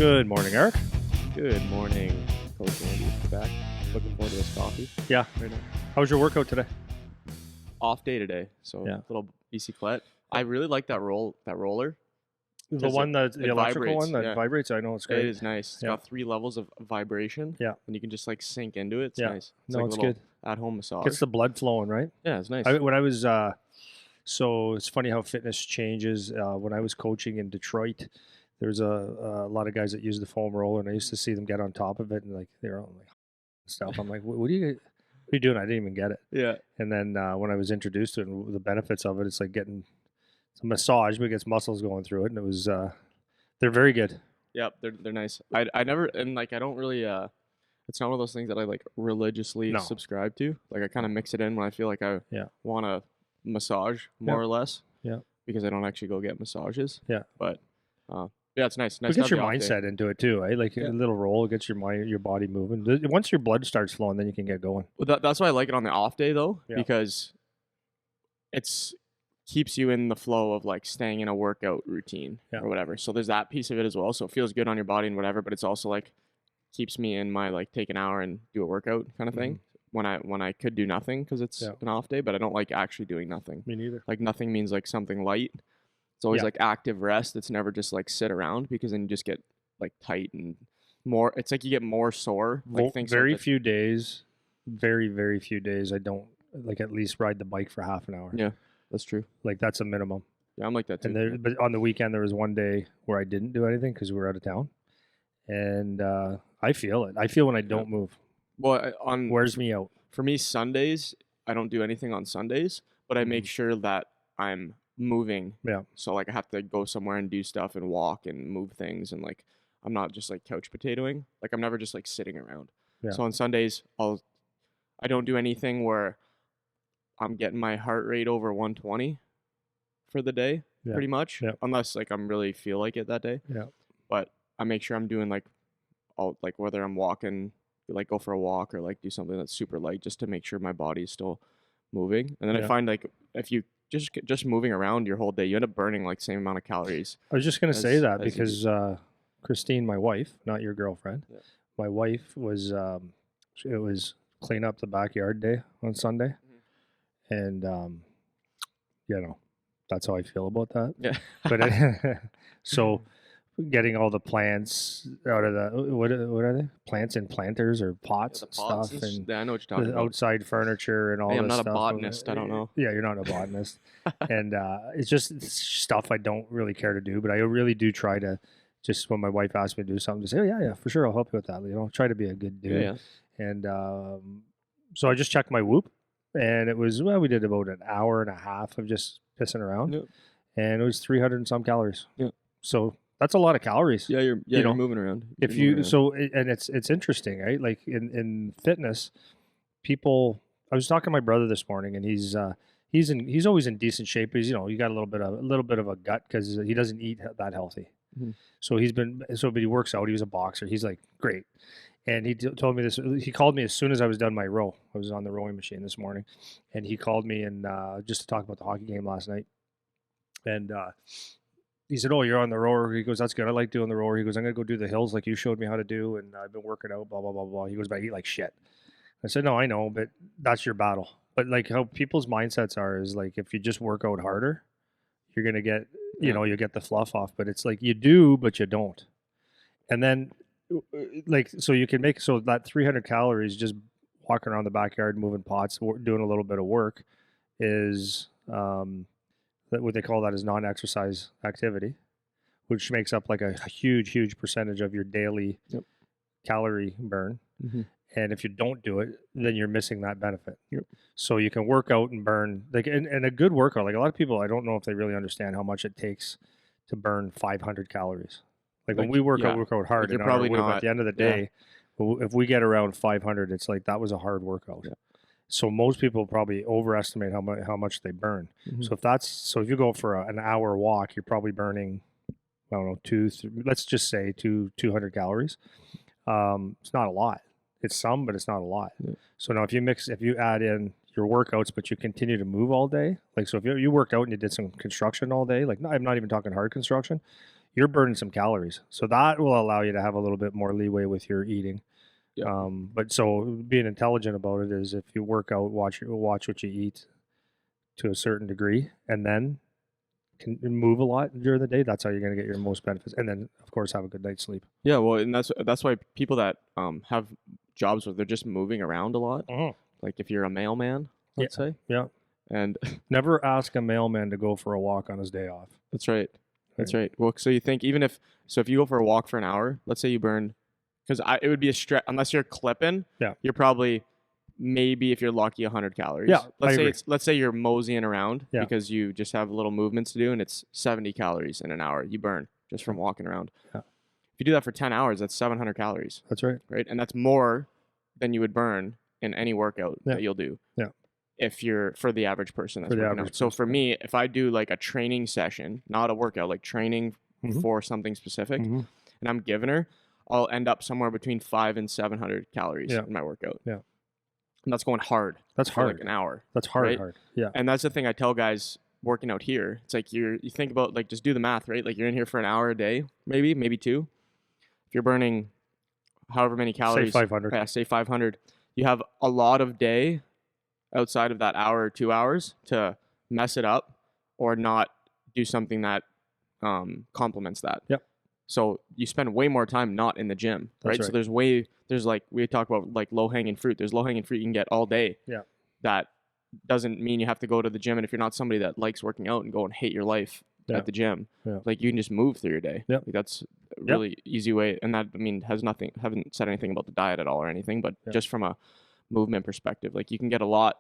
Good morning, Eric. Good morning, Coach Andy. Back. Looking forward to this coffee. Yeah. Right now. How was your workout today? Off day today, so Yeah. little bicyclette. I really like that roller. The one that the it electrical vibrates, one that yeah. vibrates. I know it's It great. is nice. It's Yeah. got 3 levels of vibration. Yeah. And you can just like sink into it. It's Yeah. nice. It's No, like it's a little good. at-home massage. Gets the blood flowing, right? Yeah, it's nice. When I was so it's funny how fitness changes. When I was coaching in Detroit, there's a lot of guys that use the foam roller, and I used to see them get on top of it and like they're all like stuff. I'm like, what are you doing? I didn't even get it. Yeah. And then when I was introduced to it and the benefits of it, it's like getting a massage, but it gets muscles going through it, and it was they're very good. Yep, they're nice. I never, and like I don't really it's not one of those things that I like religiously No. subscribe to. Like I kind of mix it in when I feel like I Yeah. want a massage more Yeah. or less. Yeah. Because I don't actually go get massages. Yeah. But yeah, it's nice. Nice It to gets have your the off day. mindset into it too, eh? Like Yeah. a little roll, it gets your body moving. Once your blood starts flowing, then you can get going. Well, that's why I like it on the off day though, Yeah. because it's keeps you in the flow of like staying in a workout routine Yeah. or whatever. So there's that piece of it as well. So it feels good on your body and whatever, but it's also like keeps me in my like take an hour and do a workout kind of thing when I could do nothing because it's Yeah. an off day, but I don't like actually doing nothing. Me neither. Like nothing means like something light. It's always Yeah. like active rest. It's never just like sit around because then you just get like tight and more. It's like you get more sore. Like things Very start to- few days, very few days I don't like at least ride the bike for half an hour. Yeah, that's true. Like that's a minimum. Yeah, I'm like that too. And but on the weekend there was one day where I didn't do anything because we were out of town, and I feel it. I feel when I don't move. Well, Wears me out. for me, Sundays, I don't do anything on Sundays, but I make sure that I'm moving. Yeah. So like I have to go somewhere and do stuff and walk and move things and like I'm not just like couch potatoing. Like I'm never just like sitting around. Yeah. So on Sundays, I don't do anything where I'm getting my heart rate over 120 for the day, Yeah. pretty much, Yeah. unless like I'm really feel like it that day. Yeah. But I make sure I'm doing like whether I'm walking, like go for a walk or like do something that's super light just to make sure my body is still moving. And then I Yeah. find like if you just moving around your whole day, you end up burning like same amount of calories. I was just going to say As- that as you because Christine, my wife, not your girlfriend, Yeah. my wife was it was clean up the backyard day on Sunday, and you know that's how I feel about that. Yeah. But so getting all the plants out of the what are they? Plants and planters or pots The and pots stuff, and and yeah, I know what you're talking the about. outside furniture and all Hey, this I'm not a stuff. botanist, I don't know. Yeah, you're not a botanist. And it's stuff I don't really care to do, but I really do try to just when my wife asks me to do something, just say, oh, yeah, for sure, I'll help you with that. You know, try to be a good dude. Yeah. And so I just checked my Whoop, and it was, we did about an hour and a half of just pissing around, Yep. and it was 300 and some calories. Yeah. So that's a lot of calories. Yeah, you're know, moving around. If You're moving you around. so and it's interesting, right? Like in fitness, people. I was talking to my brother this morning, and he's always in decent shape. He's you got a little bit of a gut because he doesn't eat that healthy. Mhm. So but he works out. He was a boxer. He's like great, and he told me this. He called me as soon as I was done my row. I was on the rowing machine this morning, and he called me and just to talk about the hockey game last night, and. He said, oh, you're on the rower. He goes, that's good. I like doing the rower. He goes, I'm going to go do the hills like you showed me how to do, and I've been working out, blah, blah, blah, blah. He goes, but I eat like shit. I said, no, I know, but that's your battle. But like how people's mindsets are is like if you just work out harder, you're going to get, you get the fluff off. But it's like you do, but you don't. And then like, so you can make, so that 300 calories just walking around the backyard, moving pots, doing a little bit of work is, what they call that is non-exercise activity, which makes up like a huge percentage of your daily calorie burn. Mhm. And if you don't do it, then you're missing that benefit. Yep. So you can work out and burn like and a good workout. Like a lot of people, I don't know if they really understand how much it takes to burn 500 calories. Like when we work out hard, you're and probably at not- the end of the day, if we get around 500, it's like that was a hard workout. Yeah. So most people probably overestimate how much they burn. Mhm. So if you go for an hour walk, you're probably burning, I don't know, let's just say 200 calories. It's not a lot. It's some, but it's not a lot. Yeah. So now if you add in your workouts, but you continue to move all day, like so if you worked out and you did some construction all day, like I'm not even talking hard construction, you're burning some calories. So that will allow you to have a little bit more leeway with your eating. Yeah. But so being intelligent about it is if you work out, watch what you eat to a certain degree, and then can move a lot during the day. That's how you're going to get your most benefits. And then, of course, have a good night's sleep. Yeah, well, and that's why people that have jobs where they're just moving around a lot, like if you're a mailman, let's say, Yeah. and Never ask a mailman to go for a walk on his day off. that's right. That's right. Well, so you think even if you go for a walk for an hour, let's say you burn, because it would be a stretch unless you're clipping. Yeah. You're probably maybe if you're lucky 100 calories. Yeah, let's say you're moseying around Yeah. because you just have little movements to do, and it's 70 calories in an hour you burn just from walking around. Yeah. If you do that for 10 hours, that's 700 calories. That's right. Right, and that's more than you would burn in any workout Yeah. that you'll do. Yeah. If you're for the average person that's For the working average out. So person, for me, if I do like a training session, not a workout, like training for something specific, Mhm. and I'm giving her, I'll end up somewhere between 500 and 700 calories Yeah. in my workout. Yeah. And that's going hard. That's for hard. like an hour. That's hard. right? Hard. Yeah. And that's the thing I tell guys working out here. It's like you think about like just do the math, right? Like you're in here for an hour a day, maybe 2. If you're burning however many calories, Say 500. yeah, say 500, you have a lot of day outside of that hour or 2 hours to mess it up or not do something that complements that. Yep. So you spend way more time not in the gym, right? That's So right. there's like, we talk about like low hanging fruit. There's low hanging fruit you can get all day. Yeah. That doesn't mean you have to go to the gym. And if you're not somebody that likes working out and go and hate your life Yeah. at the gym, Yeah. like you can just move through your day. Yep. Like that's a really easy way. And that, I mean, haven't said anything about the diet at all or anything, but Yeah. just from a movement perspective, like you can get a lot.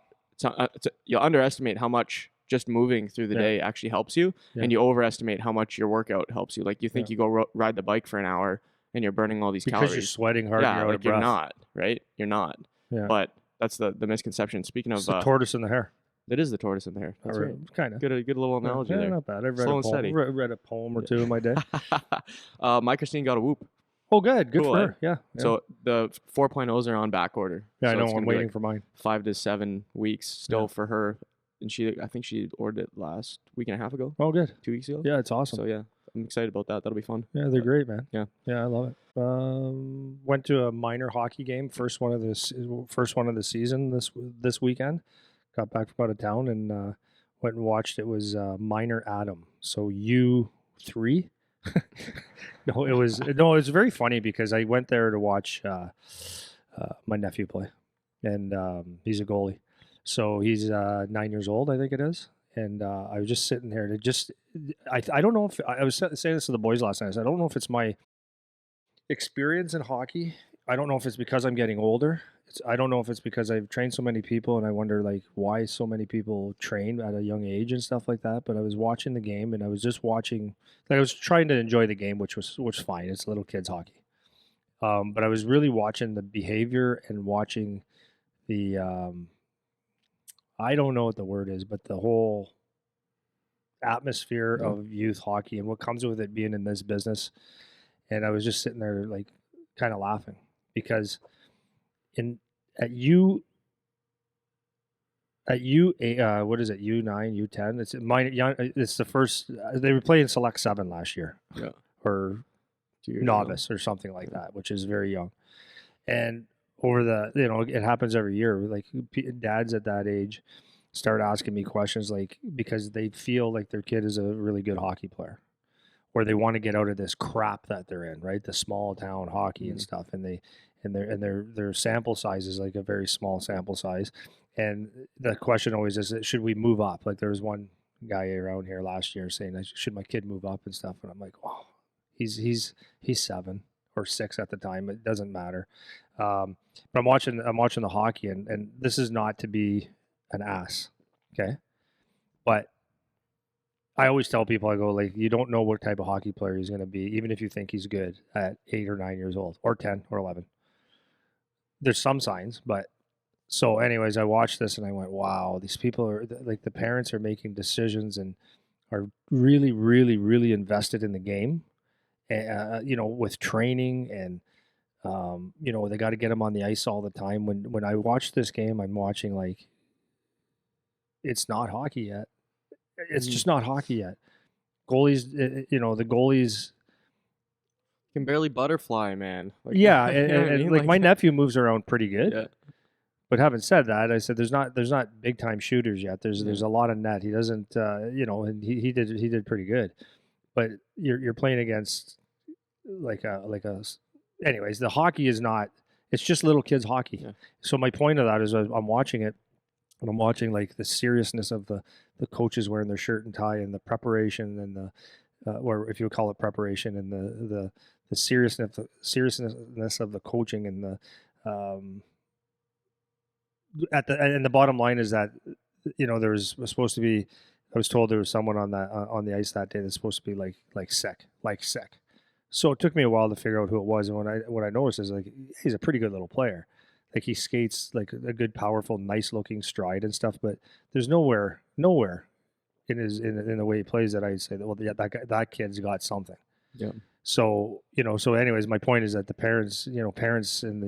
You'll underestimate how much just moving through the Yeah. day actually helps you, Yeah. and you overestimate how much your workout helps you. Like you think Yeah. you go ride the bike for an hour and you're burning all these Because calories. you're sweating hard. Yeah, and you're out like of you're breath. not, right? You're not. Yeah. But that's the misconception. Speaking It's of, the tortoise and the hare. it is the tortoise in the hare. That's right. Kind of. Good little analogy Yeah, there. not bad. I've read Slow a and poem. steady. Read a poem or two in my day. My Christine got a whoop. Oh, good. Good Cool, for eh? her. Yeah. So the 4.0s are on back order. Yeah, So I know. it's I'm gonna be waiting like for mine. 5 to 7 weeks still Yeah. for her. And I think she ordered it last week and a half ago, Oh, good. 2 weeks ago. Yeah, it's awesome. So yeah, I'm excited about that. That'll be fun. Yeah, they're great, man. Yeah. Yeah, I love it. Went to a minor hockey game, first one of the season this weekend. Got back from out of town and went and watched. It was minor Adam, so U3. No, it was very funny because I went there to watch my nephew play, and he's a goalie, so he's 9 years old, I think it is. And I was just sitting there I don't know if I was saying this to the boys last night. I said, I don't know if it's my experience in hockey. I don't know if it's because I'm getting older. I don't know if it's because I've trained so many people, and I wonder like why so many people train at a young age and stuff like that. But I was watching the game, and I was just watching. Like I was trying to enjoy the game, which was fine. It's little kids hockey, but I was really watching the behavior and watching the. I don't know what the word is, but the whole atmosphere of youth hockey and what comes with it being in this business. And I was just sitting there like kind of laughing because at U what is it, U9, U10? It's the first. They were playing Select 7 last year, Yeah. or 2 years novice or something like that, which is very young. And over it happens every year. Like dads at that age start asking me questions like because they feel like their kid is a really good hockey player, or they want to get out of this crap that they're in, right? The small town hockey and stuff, and their sample size is like a very small sample size. And the question always is, should we move up? Like there was one guy around here last year saying, should my kid move up and stuff? And I'm like, oh, he's 7 or 6 at the time. It doesn't matter. But I'm watching the hockey, and this is not to be an ass, okay? But I always tell people, I go like, you don't know what type of hockey player he's going to be, even if you think he's good at 8 or 9 years old, or 10 or 11. There's some signs, but so anyways, I watched this and I went, wow, these people are like, the parents are making decisions and are really, really, really invested in the game, with training and, they got to get them on the ice all the time. When I watch this game, I'm watching like, it's not hockey yet. It's just not hockey yet. Goalies, the goalies Can barely butterfly, man. Like, Yeah, you know what I and mean? like my Like, nephew moves around pretty good. yeah, But having said that, I said there's not big time shooters yet. There's yeah, a lot of net. He doesn't and he did pretty good. But you're playing against like a anyways, the hockey is not, it's just little kids hockey. yeah. So my point of that is I'm watching it, and I'm watching like the seriousness of the coaches wearing their shirt and tie, and the preparation, and the or if you would call it preparation, and the seriousness of the coaching, and the um, and the bottom line is that was supposed to be, I was told there was someone on the ice that day that's supposed to be like sick. So it took me a while to figure out who it was, and what I noticed is like he's a pretty good little player. Like he skates like a good, powerful, nice looking stride and stuff, but there's nowhere in the way he plays that I'd say that, well, yeah, that kid's got something. Yeah. So anyways, my point is that the parents in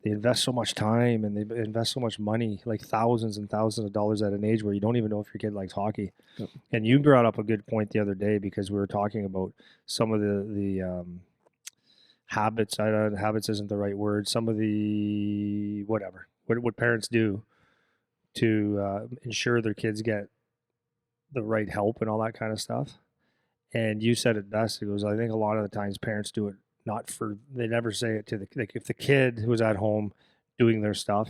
they invest so much time, and they invest so much money, like thousands and thousands of dollars at an age where you don't even know if your kid likes hockey. Yep. And you brought up a good point the other day, because we were talking about some of the habits. Habits isn't the right word. Some of the what parents do to ensure their kids get the right help and all that kind of stuff. And you said it best. It goes, I think a lot of the times parents do it not for, they never say it to like if the kid who was at home doing their stuff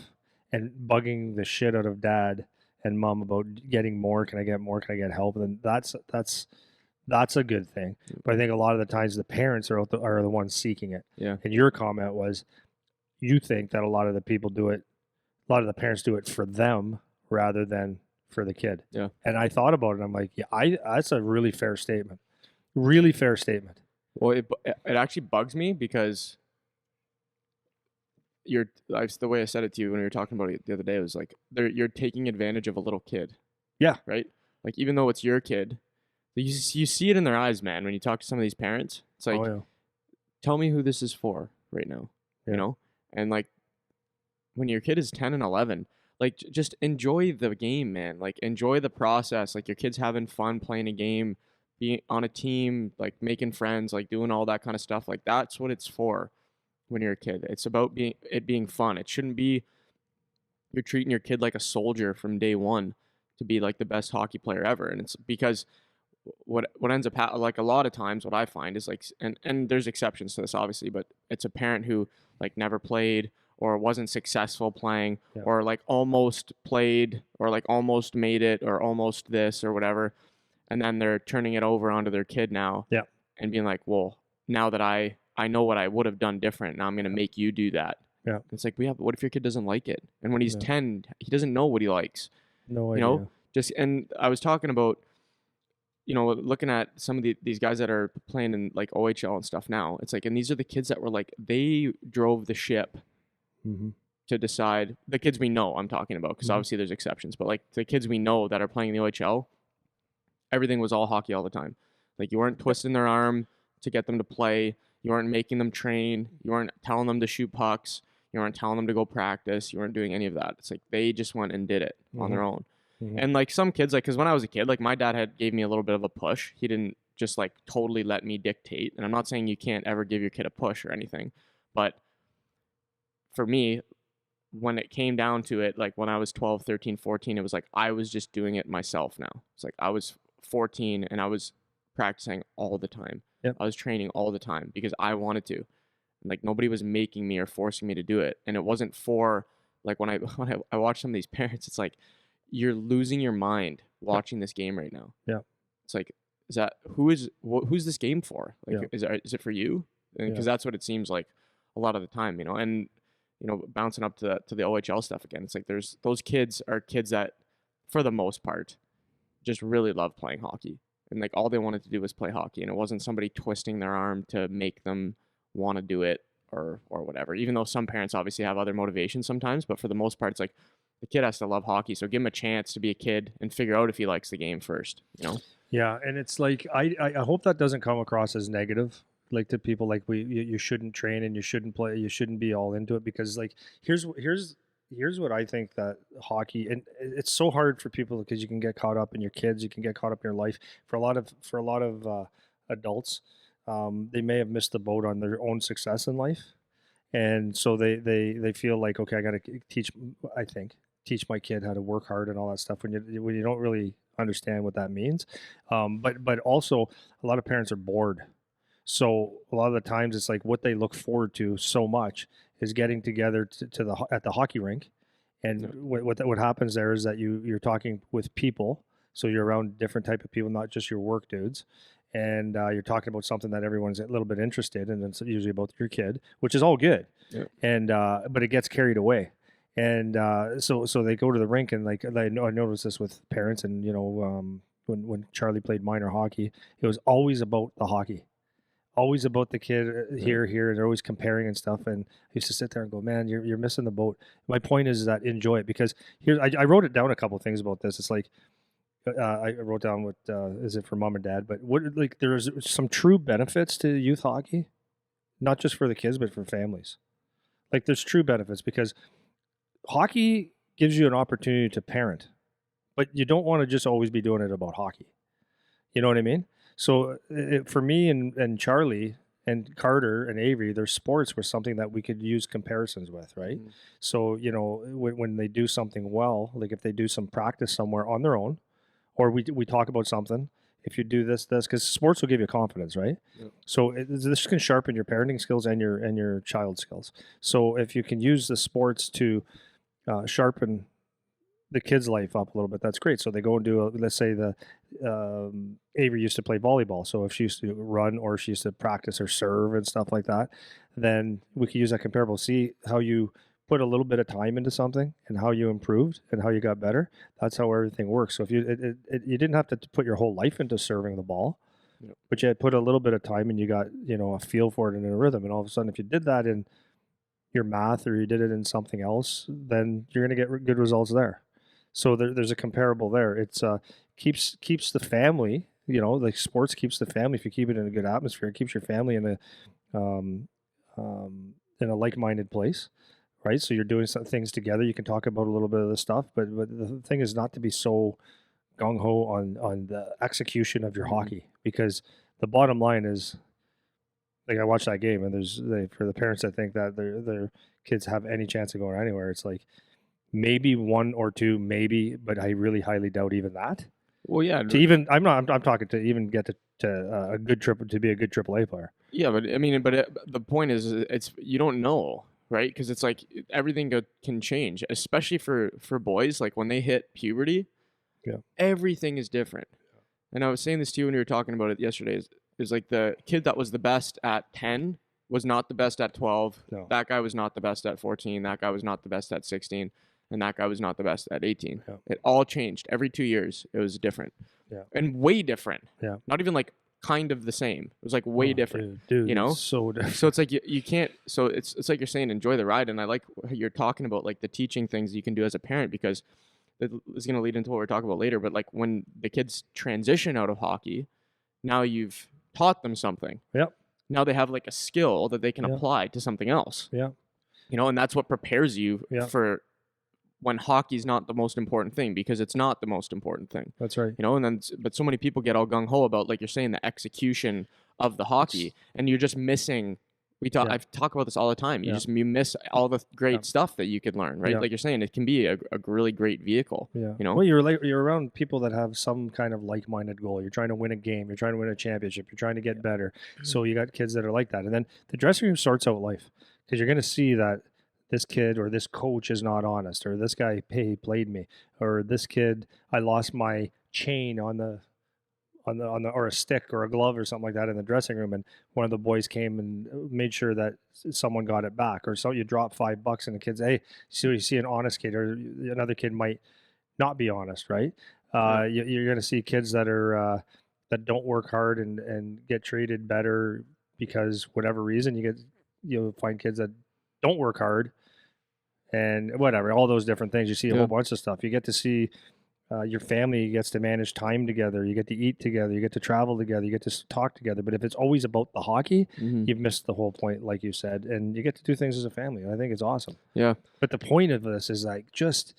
and bugging the shit out of dad and mom about getting more, can I get more? Can I get help? Then that's a good thing. But I think a lot of the times the parents are the ones seeking it. Yeah. And your comment was, you think that a lot of the people do it, a lot of the parents do it for them rather than for the kid. Yeah. And I thought about it. I'm like, yeah, that's a really fair statement. Really fair statement. Well, it actually bugs me because the way I said it to you when we were talking about it the other day was like you're taking advantage of a little kid. Yeah. Right. Like even though it's your kid, you see it in their eyes, man. When you talk to some of these parents, it's like, tell me who this is for right now. Yeah. And like when your kid is 10 and 11, like just enjoy the game, man. Like enjoy the process. Like your kid's having fun playing a game, being on a team, like making friends, like doing all that kind of stuff. Like that's what it's for when you're a kid. It's about being fun. It shouldn't be you're treating your kid like a soldier from day one to be like the best hockey player ever. And it's because what ends up like a lot of times what I find is like, and there's exceptions to this obviously, but it's a parent who like never played or wasn't successful playing, or like almost played, or like almost made it, or almost this or whatever. And then they're turning it over onto their kid now, and being like, well, now that I know what I would have done different, now I'm going to make you do that. Yeah. It's like, but what if your kid doesn't like it? And when he's 10, he doesn't know what he likes. No idea. And I was talking about, looking at some of these guys that are playing in like OHL and stuff now. It's like, and these are the kids that were like, they drove the ship to decide, the kids we know I'm talking about, because obviously there's exceptions, but like the kids we know that are playing in the OHL, everything was all hockey all the time. Like you weren't twisting their arm to get them to play. You weren't making them train. You weren't telling them to shoot pucks. You weren't telling them to go practice. You weren't doing any of that. It's like they just went and did it on their own. And like some kids, like, because when I was a kid, like my dad gave me a little bit of a push. He didn't just like totally let me dictate. And I'm not saying you can't ever give your kid a push or anything, but for me, when it came down to it, like when I was 12, 13, 14, it was like I was just doing it myself now. It's like I was 14 and I was practicing all the time. Yep. I was training all the time because I wanted to. And like nobody was making me or forcing me to do it. And it wasn't for like when I watch some of these parents, it's like you're losing your mind watching this game right now. Yeah. It's like, who's this game for? Like, is it for you? Because that's what it seems like a lot of the time, and bouncing up to the OHL stuff again. It's like those kids are kids that, for the most part, just really love playing hockey, and like all they wanted to do was play hockey, and it wasn't somebody twisting their arm to make them want to do it or whatever. Even though some parents obviously have other motivations sometimes, but for the most part, it's like the kid has to love hockey, so give him a chance to be a kid and figure out if he likes the game first. Yeah, and it's like I hope that doesn't come across as negative, like to people, like you shouldn't train and you shouldn't play, you shouldn't be all into it, because like here's what I think that hockey, and it's so hard for people because you can get caught up in your kids, you can get caught up in your life. For a lot of adults, they may have missed the boat on their own success in life, and so they feel like, okay, I got to teach. I think teach my kid how to work hard and all that stuff when you don't really understand what that means. But also a lot of parents are bored, so a lot of the times it's like what they look forward to so much is getting together at the hockey rink, and Yeah. what happens there is that you're talking with people, so you're around different type of people, not just your work dudes, and you're talking about something that everyone's a little bit interested in, and it's usually about your kid, which is all good, Yeah. and but it gets carried away, and so they go to the rink, and like I noticed this with parents, and when Charlie played minor hockey, it was always about the hockey, always about the kid here, and they're always comparing and stuff. And I used to sit there and go, man, you're missing the boat. My point is that enjoy it, because here I wrote it down a couple of things about this. It's like I wrote down what is it for mom and dad, but what like there's some true benefits to youth hockey, not just for the kids but for families. Like there's true benefits because hockey gives you an opportunity to parent, but you don't want to just always be doing it about hockey. You know what I mean? So for me and Charlie and Carter and Avery, their sports were something that we could use comparisons with, right? Mhm. So when they do something well, like if they do some practice somewhere on their own, or we talk about something. If you do this, because sports will give you confidence, right? Yep. So this can sharpen your parenting skills and your child skills. So if you can use the sports to sharpen the kid's life up a little bit, that's great. So they go and do let's say the Avery used to play volleyball, so if she used to run or she used to practice her serve and stuff like that, then we could use that comparable, see how you put a little bit of time into something and how you improved and how you got better. That's how everything works. So if you didn't have to put your whole life into serving the ball, Yep. but you had put a little bit of time and you got a feel for it and a rhythm, and all of a sudden if you did that in your math or you did it in something else, then you're going to get good results there. So there's a comparable there. It's keeps the family, like sports keeps the family. If you keep it in a good atmosphere, it keeps your family um, in a like-minded place, right? So you're doing some things together. You can talk about a little bit of the stuff, but the thing is not to be so gung ho on the execution of your hockey, because the bottom line is, like I watched that game, and for the parents that think that their kids have any chance of going anywhere, it's like maybe one or two, maybe, but I really highly doubt even that. Well, yeah, To even, I'm talking to even get to a good to be a good AAA player. yeah, but I mean, the point is, it's you don't know, right? Because it's like everything can change, especially for boys. Like when they hit puberty, Yeah. everything is different. And I was saying this to you when we were talking about it yesterday. Is like the kid that was the best at 10 was not the best at 12. No. That guy was not the best at 14. That guy was not the best at 16. And that guy was not the best at 18. Yeah. It all changed. Every 2 years, it was different. Yeah. And way different. Yeah. Not even like kind of the same. It was like way different. Dude, you know? it's so different. So it's like you can't. So it's like you're saying, enjoy the ride. And I like how you're talking about like the teaching things you can do as a parent, because that is going to lead into what we're talking about later. But like when the kids transition out of hockey, now you've taught them something. Yep. Now they have like a skill that they can Yeah. apply to something else. Yeah. And that's what prepares you Yeah. for when hockey's not the most important thing, because it's not the most important thing. That's right. And then but so many people get all gung ho about, like you're saying, the execution of the hockey, and you're just missing. Yeah. I've talked about this all the time. Yeah. You miss all the great Yeah. stuff that you could learn, right? Yeah. Like you're saying, it can be a really great vehicle. Yeah. Well, you're around people that have some kind of like-minded goal. You're trying to win a game. You're trying to win a championship. You're trying to get better. So you got kids that are like that, and then the dressing room sorts out life, because you're going to see that this kid or this coach is not honest, or this guy played me, or this kid, I lost my chain on the or a stick or a glove or something like that in the dressing room, and one of the boys came and made sure that someone got it back. Or so you drop $5 and the kids, hey, so you see an honest kid, or another kid might not be honest, right? You're going to see kids that are that don't work hard and get treated better because whatever reason. You'll find kids that don't work hard and whatever, all those different things. You see a whole bunch of stuff. You get to see your family gets to manage time together. You get to eat together. You get to travel together. You get to talk together. But if it's always about the hockey, you've missed the whole point, like you said. And you get to do things as a family. And I think it's awesome. Yeah. But the point of this is like just,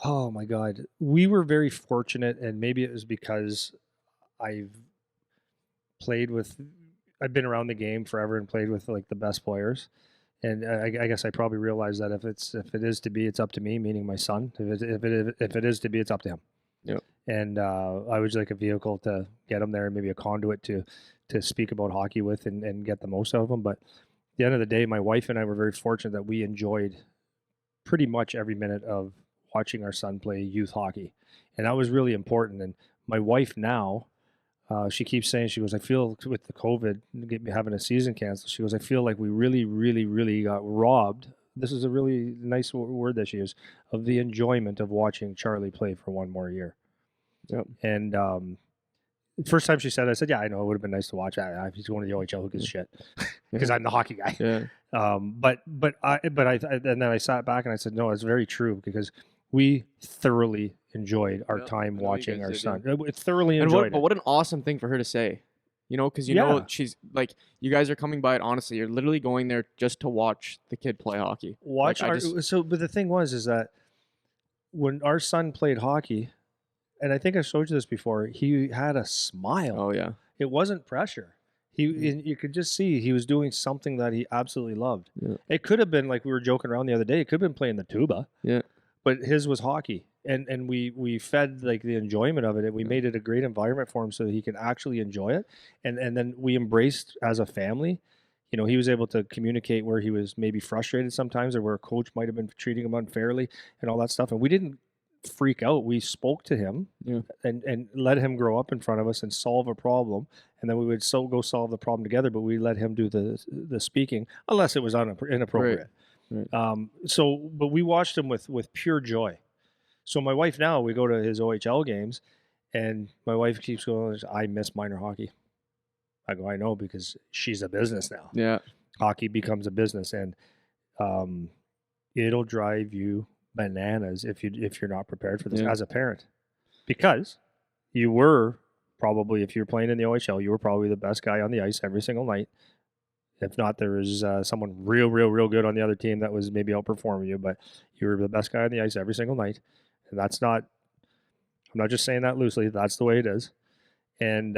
oh my God, we were very fortunate. And maybe it was because I've played with I've been around the game forever and played with like the best players. And I guess I probably realized that if it is to be, it's up to me, meaning my son. If it is to be, it's up to him. Yep. And I was like a vehicle to get him there, and maybe a conduit to speak about hockey with and get the most out of him. But at the end of the day, my wife and I were very fortunate that we enjoyed pretty much every minute of watching our son play youth hockey, and that was really important. And my wife now, she keeps saying, she goes, I feel with the COVID having a season canceled, she goes, I feel like we really, really, really got robbed. This is a really nice word that she used, of the enjoyment of watching Charlie play for one more year. Yep. And first time she said it, I said, yeah, I know, it would have been nice to watch. If he's going to the OHL, who gives a shit? Because I'm the hockey guy. Yeah. But then I sat back and I said, no, it's very true, because we thoroughly enjoyed our time watching our son. Thoroughly enjoyed it. But what an awesome thing for her to say, you know, because you know she's like, you guys are coming by it honestly. You're literally going there just to watch the kid play hockey. But the thing is that when our son played hockey, and I think I showed you this before, he had a smile. Oh yeah, it wasn't pressure. You could just see he was doing something that he absolutely loved. Yeah. It could have been, like we were joking around the other day, it could have been playing the tuba. Yeah. But his was hockey. And we fed like the enjoyment of it, and we made it a great environment for him so that he could actually enjoy it. And then we embraced as a family. You know, he was able to communicate where he was maybe frustrated sometimes, or where a coach might have been treating him unfairly and all that stuff. And we didn't freak out. We spoke to him and let him grow up in front of us and solve a problem. And then we would go solve the problem together, but we let him do the speaking, unless it was inappropriate. Right. But we watched him with pure joy. So my wife now, we go to his OHL games, and my wife keeps going, I miss minor hockey. I go, I know, because she's a business now. Yeah. Hockey becomes a business, and it'll drive you bananas if you're not prepared for this as a parent. Because you were probably, if you're playing in the OHL, you were probably the best guy on the ice every single night. If not, there was someone real good on the other team that was maybe outperforming you, but you were the best guy on the ice every single night. And that's not, I'm not just saying that loosely, that's the way it is. And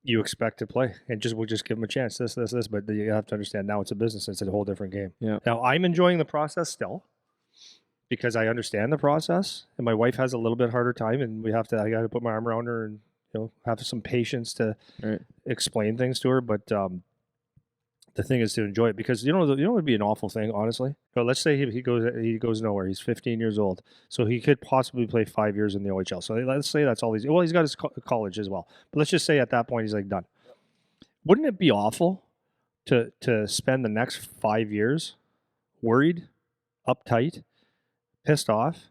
you expect to play, and we'll just give them a chance, this, but you have to understand now it's a business, it's a whole different game. Yeah. Now I'm enjoying the process still, because I understand the process, and my wife has a little bit harder time, and I got to put my arm around her and, you know, have some patience to explain things to her. But the thing is to enjoy it, because you know it would be an awful thing, honestly. But let's say he goes nowhere. He's 15 years old, so he could possibly play 5 years in the OHL. So let's say that's all he's got his college as well. But let's just say at that point he's like done. Wouldn't it be awful to spend the next 5 years worried, uptight, pissed off,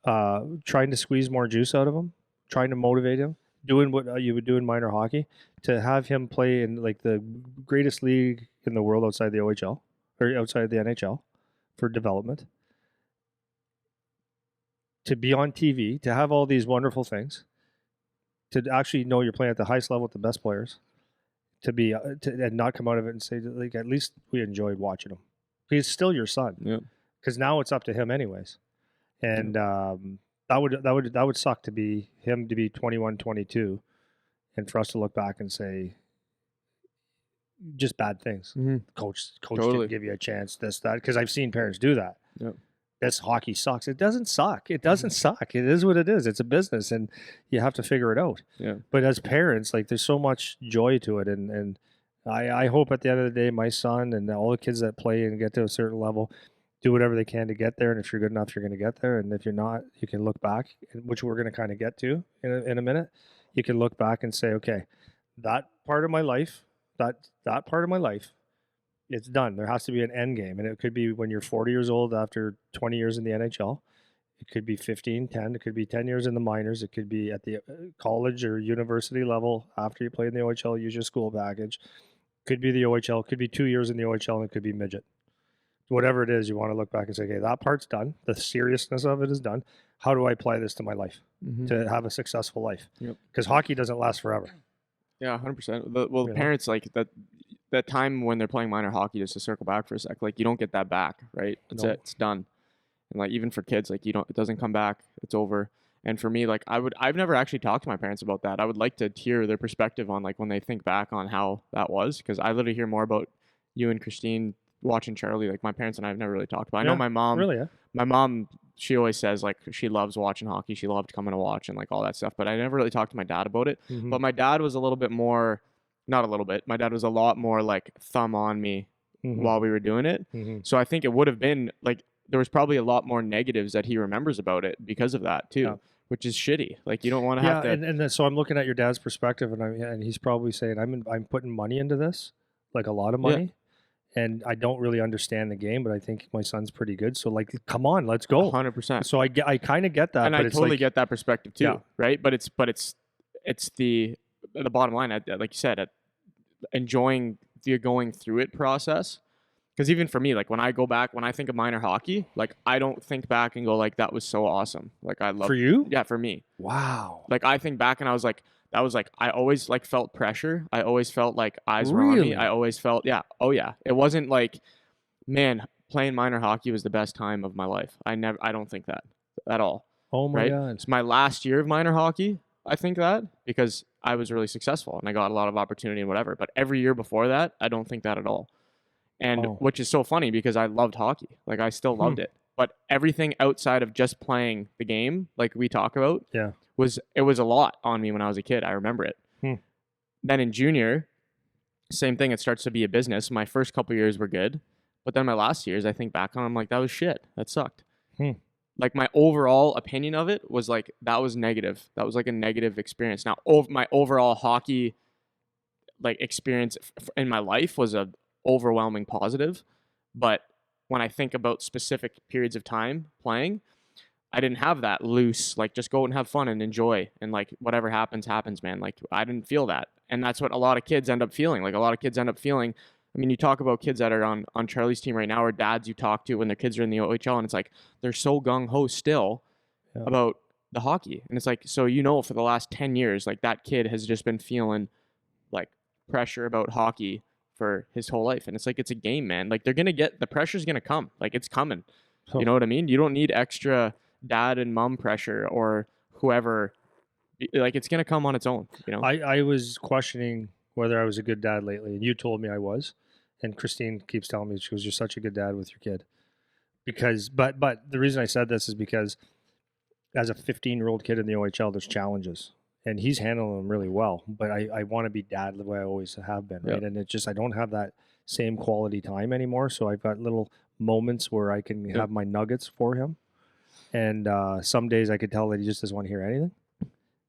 trying to squeeze more juice out of him, trying to motivate him, doing what you would do in minor hockey, to have him play in like the greatest league in the world outside the OHL or outside the NHL for development, to be on TV, to have all these wonderful things, to actually know you're playing at the highest level with the best players, and not come out of it and say, like, at least we enjoyed watching him. He's still your son. Yeah. Because now it's up to him anyways. And that would suck to be 21, 22, and for us to look back and say just bad things. Mm-hmm. Coach Totally. didn't give you a chance, this, that, because I've seen parents do that. Yep. This hockey sucks. It doesn't suck. It doesn't suck. It is what it is. It's a business, and you have to figure it out. Yeah. But as parents, like, there's so much joy to it, and I hope at the end of the day, my son and all the kids that play and get to a certain level do whatever they can to get there. And if you're good enough, you're going to get there. And if you're not, you can look back, which we're going to kind of get to in a minute. You can look back and say, okay, that part of my life, that part of my life, it's done. There has to be an end game. And it could be when you're 40 years old after 20 years in the NHL. It could be 15, 10. It could be 10 years in the minors. It could be at the college or university level after you play in the OHL, use your school package. Could be the OHL. Could be 2 years in the OHL, and it could be midget. Whatever it is, you want to look back and say, okay, that part's done. The seriousness of it is done. How do I apply this to my life to have a successful life? Because hockey doesn't last forever. Yeah, 100%. Well, the parents, like that time when they're playing minor hockey, just to circle back for a sec, like, you don't get that back, right? That's it. It's done. And like, even for kids, like, it doesn't come back. It's over. And for me, like I've never actually talked to my parents about that. I would like to hear their perspective on like when they think back on how that was, because I literally hear more about you and Christine watching Charlie. Like my parents and I have never really talked about. I know Yeah, really, yeah. my mom, she always says like she loves watching hockey. She loved coming to watch and like all that stuff. But I never really talked to my dad about it. Mhm. But my dad was a little bit more, not a little bit. My dad was a lot more like thumb on me Mhm. while we were doing it. Mhm. So I think it would have been like there was probably a lot more negatives that he remembers about it because of that too, Yeah. which is shitty. Like you don't want to Yeah, have to. and then, so I'm looking at your dad's perspective, and he's probably saying, I'm putting money into this, like a lot of Yeah. money, and I don't really understand the game, but I think my son's pretty good. So like, come on, let's go. 100%. So I kind of get that, And but I it's totally like, get that perspective too, Yeah. right? But it's the bottom line, like you said, enjoying the going through it process. Because even for me, like when I think of minor hockey, like I don't think back and go like that was so awesome. Like I love for you. Yeah, for me. Wow. Like I think back and I was like, that was like I always like felt pressure. I always felt like eyes were on me. Really? I always felt oh yeah. It wasn't like, man, playing minor hockey was the best time of my life. I don't think that at all. Oh my Right? God. It's my last year of minor hockey. I think that because I was really successful and I got a lot of opportunity and whatever. But every year before that, I don't think that at all. And Oh. which is so funny because I loved hockey. Like I still loved it. But everything outside of just playing the game, like we talk about, Yeah. it was a lot on me when I was a kid. I remember it. Then in junior, same thing. It starts to be a business. My first couple years were good. But then my last years, I think back on, I'm like, that was shit. That sucked. Like my overall opinion of it was like, that was negative. That was like a negative experience. Now, my overall hockey like experience in my life was a overwhelming positive. But when I think about specific periods of time playing, I didn't have that loose, like just go and have fun and enjoy and like whatever happens, happens, man. Like I didn't feel that. And that's what a lot of kids end up feeling. Like a lot of kids end up feeling. I mean, you talk about kids that are on Charlie's team right now or dads you talk to when their kids are in the OHL and it's like they're so gung-ho still about the hockey. And it's like, so for the last 10 years, like that kid has just been feeling like pressure about hockey for his whole life. And it's like, it's a game, man. Like the pressure's going to come. Like it's coming. You know what I mean? You don't need extra dad and mom pressure or whoever. Like it's going to come on its own, I was questioning whether I was a good dad lately, and you told me I was. And Christine keeps telling me, she goes, "You're such a good dad with your kid." Because, but the reason I said this is because as a 15-year-old kid in the OHL, there's challenges, and he's handling them really well. But I want to be dad the way I always have been, right? And it's just I don't have that same quality time anymore. So I've got little moments where I can have my nuggets for him. And some days I could tell that he just doesn't want to hear anything,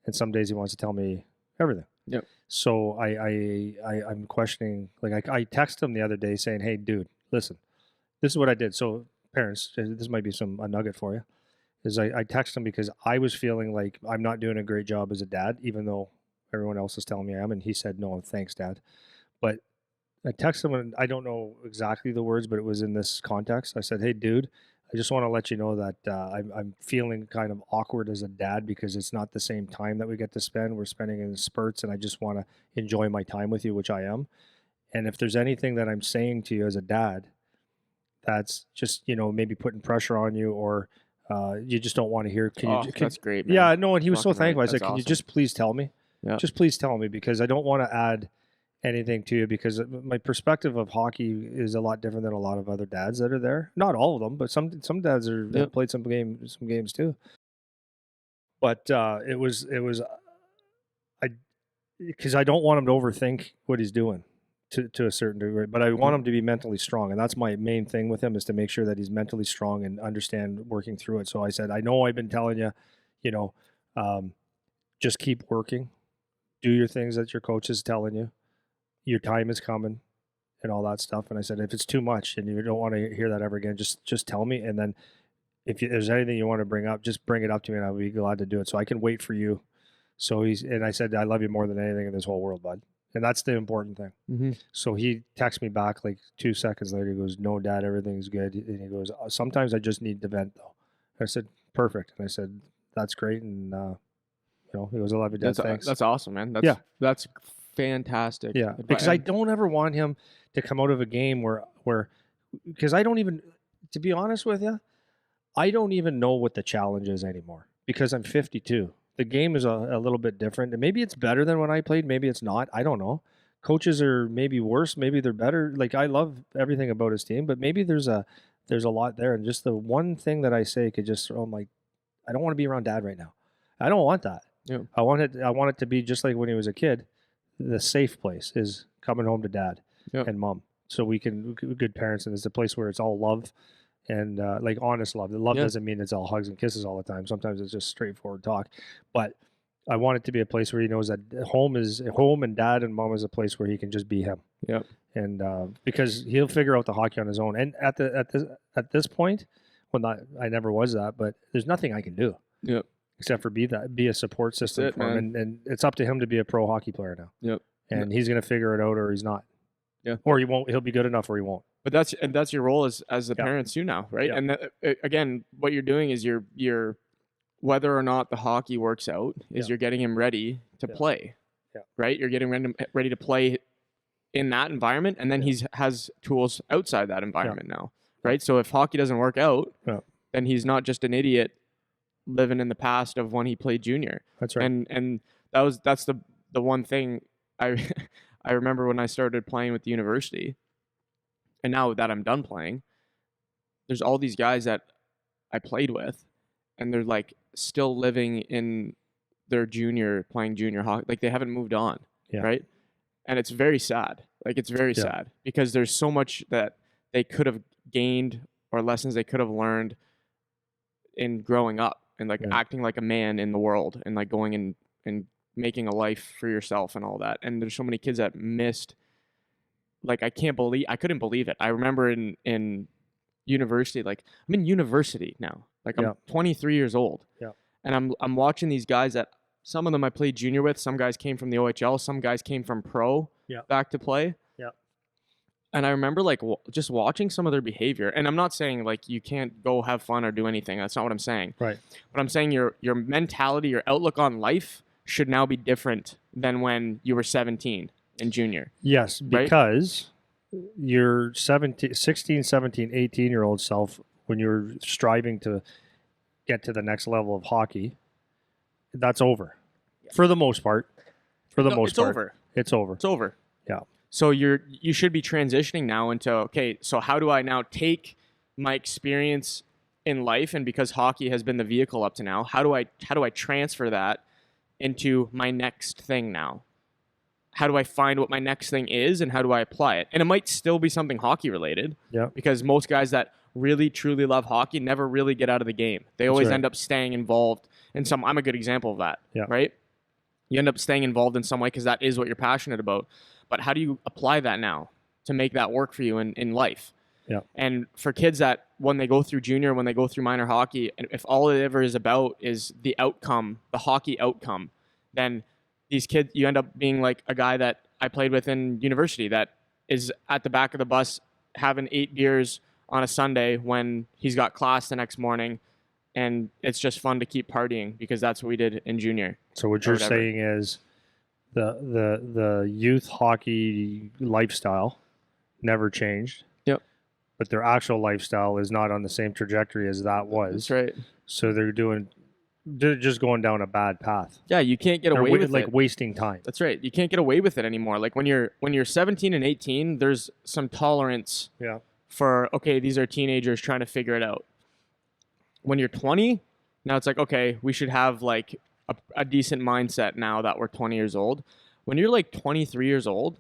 and some days he wants to tell me everything. Yep. So I'm questioning. Like I texted him the other day saying, "Hey, dude, listen, this is what I did." So parents, this might be a nugget for you. Is I texted him because I was feeling like I'm not doing a great job as a dad, even though everyone else is telling me I am, and he said, "No, thanks, Dad." But I texted him, and I don't know exactly the words, but it was in this context. I said, "Hey, dude, I just want to let you know that I'm feeling kind of awkward as a dad because it's not the same time that we get to spend. We're spending in spurts, and I just want to enjoy my time with you, which I am. And if there's anything that I'm saying to you as a dad, that's just maybe putting pressure on you, or you just don't want to hear. That's great, man. Yeah, no, and he was so Fucking right. thankful. I said, That's "Can you awesome. just please tell me? Yeah. Just please tell me, because I don't want to add anything to you, because my perspective of hockey is a lot different than a lot of other dads that are there. Not all of them, but some dads have played some games too. But it was because I don't want him to overthink what he's doing to a certain degree, but I want him to be mentally strong, and that's my main thing with him, is to make sure that he's mentally strong and understand working through it. So I said, I know I've been telling you, just keep working, do your things that your coach is telling you. Your time is coming and all that stuff. And I said, if it's too much and you don't want to hear that ever again, just tell me. And then if there's anything you want to bring up, just bring it up to me and I'll be glad to do it. So I can wait for you. So and I said, I love you more than anything in this whole world, bud. And that's the important thing. Mm-hmm. So he texts me back like 2 seconds later. He goes, "No, Dad, everything's good." And he goes, "Sometimes I just need to vent though." I said, "Perfect." And I said, "That's great." And, he goes, "I love you, Dad. Thanks." That's awesome, man. That's fantastic. Yeah, because I don't ever want him to come out of a game where because I don't even, to be honest with you, I don't even know what the challenge is anymore. because I'm 52. The game is a little bit different, and maybe it's better than when I played. Maybe it's not. I don't know. Coaches are maybe worse. Maybe they're better. Like, I love everything about his team, but maybe there's a lot there. And just the one thing that I say could just, oh my, I don't want to be around dad right now. I don't want that. Yeah. I want it to be just like when he was a kid. The safe place is coming home to dad and mom, so we can good parents, and it's a place where it's all love and like honest love. The love doesn't mean it's all hugs and kisses all the time. Sometimes it's just straightforward talk. But I want it to be a place where he knows that home and dad and mom is a place where he can just be him. Yeah. And because he'll figure out the hockey on his own. And at this point, I never was that, but there's nothing I can do. Yeah. Except for be a support system for him, and it's up to him to be a pro hockey player now. Yep. And he's gonna figure it out, or he's not. Yeah. Or he won't. He'll be good enough, or he won't. But that's your role as the parents too now, right? Yeah. And again, what you're doing is you're whether or not the hockey works out is you're getting him ready to play. Yeah. Right. You're getting ready to play in that environment, and then has tools outside that environment now, right? So if hockey doesn't work out, then he's not just an idiot living in the past of when he played junior. That's right. And that's the one thing I remember when I started playing with the university, and now that I'm done playing, there's all these guys that I played with, and they're like still living in their playing junior hockey. Like, they haven't moved on, right? And it's very sad. Like, it's very sad because there's so much that they could have gained or lessons they could have learned in growing up and like acting like a man in the world and like going and making a life for yourself and all that. And there's so many kids that missed. Like, I couldn't believe it. I remember in university, like, I'm in university now. Like, I'm 23 years old. Yeah. And I'm watching these guys that some of them I played junior with. Some guys came from the OHL. Some guys came from pro back to play. Yeah. And I remember like just watching some of their behavior. And I'm not saying like you can't go have fun or do anything. That's not what I'm saying. Right. But I'm saying your mentality, your outlook on life should now be different than when you were 17 in junior. Yes, because your 16, 17, 18-year-old self, when you're striving to get to the next level of hockey, that's over. For the most part. It's over. It's over. It's over. Yeah. So you should be transitioning now into, okay, so how do I now take my experience in life, and because hockey has been the vehicle up to now, how do I transfer that into my next thing now? How do I find what my next thing is, and how do I apply it? And it might still be something hockey related. Yeah. Because most guys that really truly love hockey never really get out of the game. They always end up staying involved in some. I'm a good example of that. Yeah. Right. You end up staying involved in some way because that is what you're passionate about. But how do you apply that now to make that work for you in life? Yeah. And for kids that when they go through junior, when they go through minor hockey, and if all it ever is about is the outcome, the hockey outcome, then these kids, you end up being like a guy that I played with in university that is at the back of the bus having 8 beers on a Sunday when he's got class the next morning, and it's just fun to keep partying because that's what we did in junior. So what you're saying is the youth hockey lifestyle never changed. Yep. But their actual lifestyle is not on the same trajectory as that was. That's right. So they're just going down a bad path. Yeah, you can't get away with it. Like wasting time. That's right. You can't get away with it anymore. Like when you're 17 and 18, there's some tolerance for, okay, these are teenagers trying to figure it out. When you're 20, now it's like, okay, we should have like a decent mindset now that we're 20 years old. When you're like 23 years old,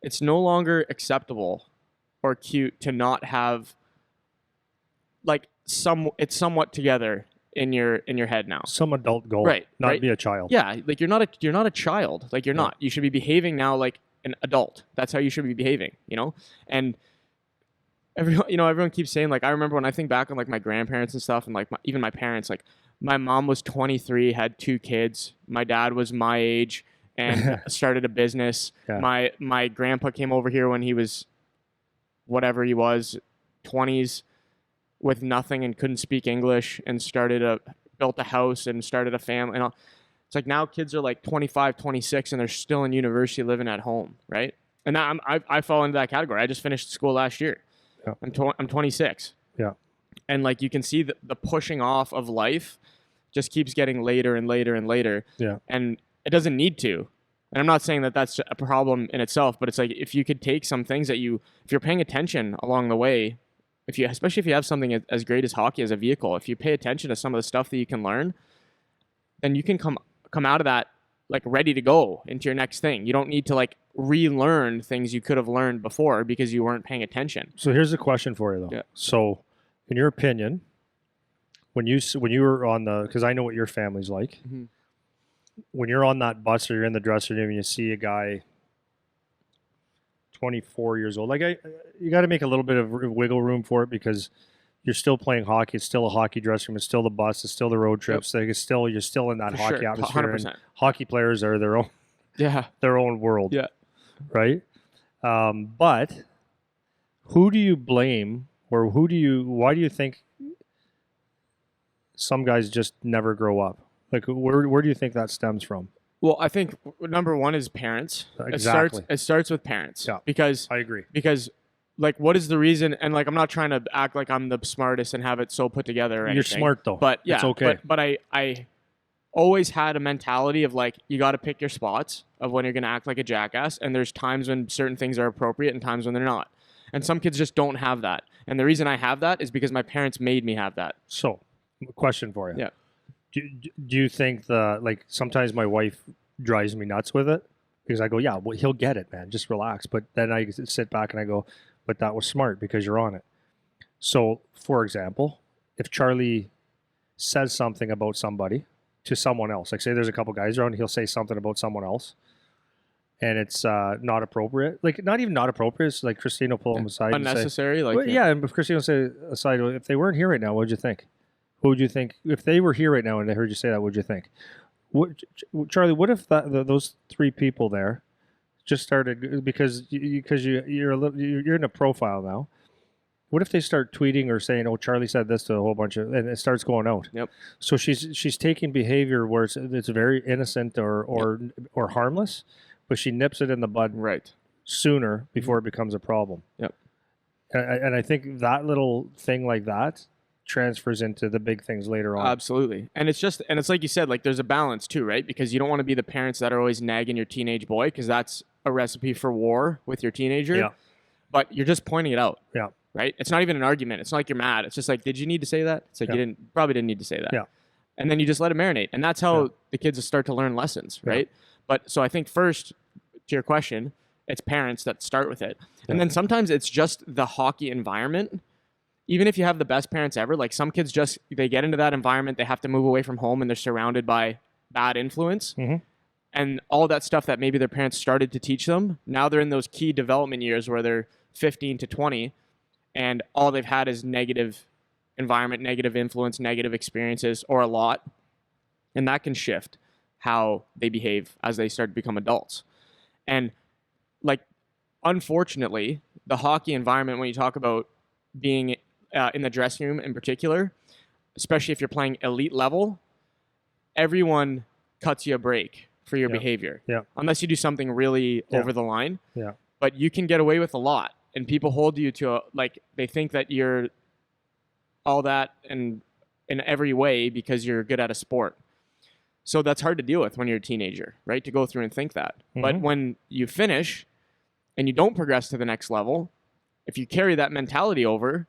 it's no longer acceptable or cute to not have like it's somewhat together in your head now. Some adult goal, right? Not be a child. Yeah, like you're not a child. Like you're not. You should be behaving now like an adult. That's how you should be behaving, you know? And everyone keeps saying, like, I remember when I think back on like my grandparents and stuff, and like even my parents, like my mom was 23, had 2 kids. My dad was my age and started a business. Yeah. My grandpa came over here when he was whatever he was, 20s, with nothing and couldn't speak English, and built a house and started a family. And it's like now kids are like 25, 26, and they're still in university living at home, right? And now I fall into that category. I just finished school last year. Yeah. I'm 26. Yeah. And like you can see the pushing off of life just keeps getting later and later and later. Yeah. And it doesn't need to. And I'm not saying that that's a problem in itself, but it's like if you could take some things that if you're paying attention along the way, especially if you have something as great as hockey as a vehicle, if you pay attention to some of the stuff that you can learn, then you can come out of that like ready to go into your next thing. You don't need to like relearn things you could have learned before because you weren't paying attention. So here's a question for you though. Yeah. So in your opinion, when you were on because I know what your family's like, Mm-hmm. when you're on that bus or you're in the dressing room and you see a guy 24 years old, like you got to make a little bit of wiggle room for it because you're still playing hockey. It's still a hockey dressing room. It's still the bus. It's still the road trips. Like you're still in that For hockey sure. atmosphere. 100%. And hockey players are their own world. Yeah. Right. But who do you blame, or why do you think some guys just never grow up? Like where do you think that stems from? Well, I think number one is parents. Exactly. It starts with parents. Yeah. Because I agree. Because like, what is the reason? And like, I'm not trying to act like I'm the smartest and have it so put together or anything. You're smart though. But yeah, it's okay. But I always had a mentality of like, you got to pick your spots of when you're going to act like a jackass. And there's times when certain things are appropriate and times when they're not. And some kids just don't have that. And the reason I have that is because my parents made me have that. So, question for you. Yeah. Do you think like sometimes my wife drives me nuts with it because I go, yeah, well, he'll get it, man. Just relax. But then I sit back and I go, but that was smart because you're on it. So, for example, if Charlie says something about somebody to someone else, like say there's a couple guys around, he'll say something about someone else, and it's not appropriate. Like not even not appropriate. It's like Christine will pull him aside. Unnecessary. And say, like well, yeah, and if Christine will say aside, if they weren't here right now, what'd you think? Who would you think if they were here right now and they heard you say that? What'd you think? Charlie, what if those three people there just started because you're in a profile now? What if they start tweeting or saying, "Oh, Charlie said this" to a whole bunch of, and it starts going out? Yep. So she's taking behavior where it's very innocent or harmless, but she nips it in the bud right sooner before it becomes a problem. Yep. And I think that little thing like that transfers into the big things later on. Absolutely. And it's like you said, like there's a balance too, right? Because you don't want to be the parents that are always nagging your teenage boy because that's a recipe for war with your teenager. Yeah. But you're just pointing it out. Yeah. Right? It's not even an argument. It's not like you're mad. It's just like, did you need to say that? It's like you probably didn't need to say that. Yeah. And then you just let it marinate. And that's how the kids start to learn lessons, right? Yeah. But so I think first, to your question, it's parents that start with it. Yeah. And then sometimes it's just the hockey environment. Even if you have the best parents ever, like some kids they get into that environment, they have to move away from home and they're surrounded by bad influence. Mm-hmm. And all that stuff that maybe their parents started to teach them, now they're in those key development years where they're 15 to 20 and all they've had is negative environment, negative influence, negative experiences, or a lot. And that can shift how they behave as they start to become adults. And like, unfortunately, the hockey environment, when you talk about being in the dressing room in particular, especially if you're playing elite level, everyone cuts you a break for your behavior. Yeah. Unless you do something really over the line. Yeah. But you can get away with a lot. And people hold you to they think that you're all that and in every way because you're good at a sport. So that's hard to deal with when you're a teenager, right? To go through and think that. Mm-hmm. But when you finish and you don't progress to the next level, if you carry that mentality over,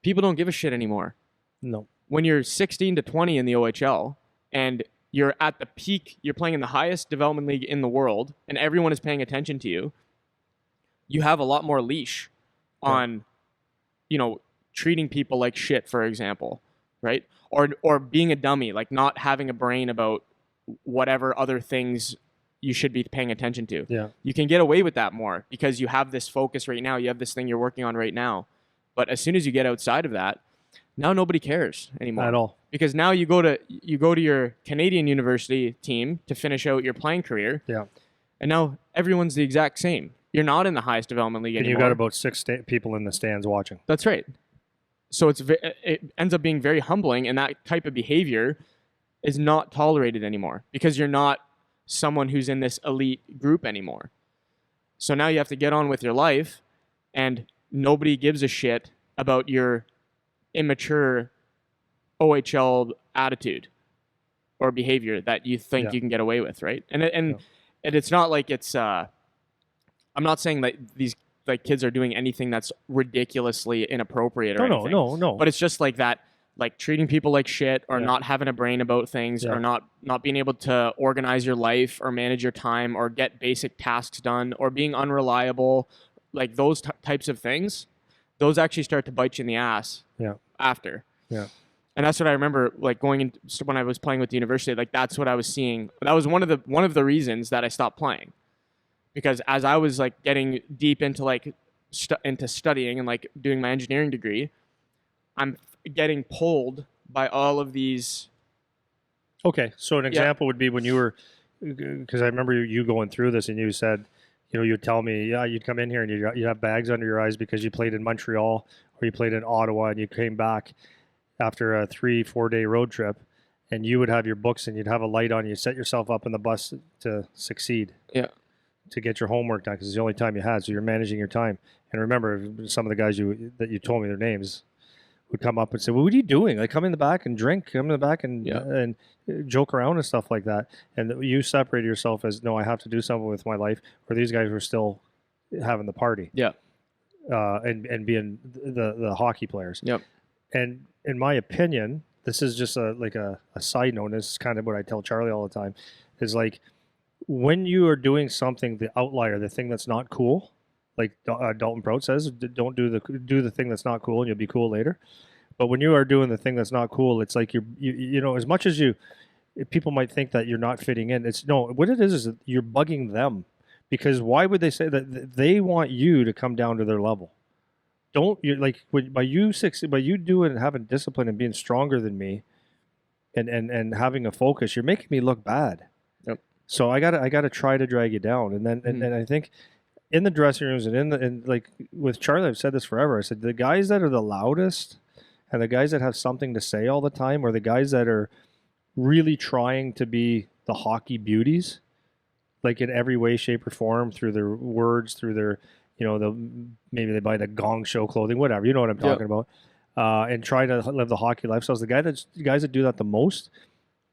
people don't give a shit anymore. No. When you're 16 to 20 in the OHL and you're at the peak, you're playing in the highest development league in the world and everyone is paying attention to you, you have a lot more leash on, treating people like shit, for example, right? Or being a dummy, like not having a brain about whatever other things you should be paying attention to. Yeah. You can get away with that more because you have this focus right now. You have this thing you're working on right now. But as soon as you get outside of that, now nobody cares anymore. At all. Because now you go to your Canadian university team to finish out your playing career. Yeah. And now everyone's the exact same. You're not in the highest development league anymore. And you got about 6 people in the stands watching. That's right. So it ends up being very humbling, and that type of behavior is not tolerated anymore because you're not someone who's in this elite group anymore. So now you have to get on with your life, and nobody gives a shit about your immature OHL attitude. or behavior that you think Yeah. you can get away with, right? And Yeah. it's not like it's I'm not saying that these like kids are doing anything that's ridiculously inappropriate or anything. No. But it's just like that, like treating people like shit, or Yeah. not having a brain about things, Yeah. or not being able to organize your life or manage your time or get basic tasks done, or being unreliable, like those types of things. Those actually start to bite you in the ass Yeah. after. Yeah. And that's what I remember, like going in when I was playing with the university. Like that's what I was seeing. That was one of the reasons that I stopped playing, because as I was like getting deep into like into studying and like doing my engineering degree, I'm getting pulled by all of these. Okay, so an example would be when you were, because I remember you going through this, and you said, you'd tell me, yeah, you'd come in here and you'd have bags under your eyes because you played in Montreal or you played in Ottawa, and you came back after a 3-4 day road trip, and you would have your books and you'd have a light on. You set yourself up in the bus to succeed. Yeah. To get your homework done, because it's the only time you had, so you're managing your time. And remember, some of the guys that you told me their names would come up and say, "Well, what are you doing? Like, come in the back and drink. Come in the back and joke around and stuff like that." And you separated yourself as, no, I have to do something with my life. Or these guys were still having the party. Yeah. And being the hockey players. Yep. And in my opinion, this is just a side note. This is kind of what I tell Charlie all the time. Is like, when you are doing something, the outlier, the thing that's not cool, like Dalton Prout says, don't do the thing that's not cool, and you'll be cool later. But when you are doing the thing that's not cool, it's like you as much as people might think that you're not fitting in. It's no, what it is that you're bugging them, because why would they say that? They want you to come down to their level. Don't you like by you doing and having discipline and being stronger than me, and having a focus, you're making me look bad. So I gotta try to drag you down, and then and I think in the dressing rooms and like with Charlie, I've said this forever. I said the guys that are the loudest and the guys that have something to say all the time, are the guys that are really trying to be the hockey beauties, like in every way, shape, or form, through their words, through their maybe they buy the Gong Show clothing, whatever. You know what I'm talking about, and try to live the hockey lifestyles. The guys that do that the most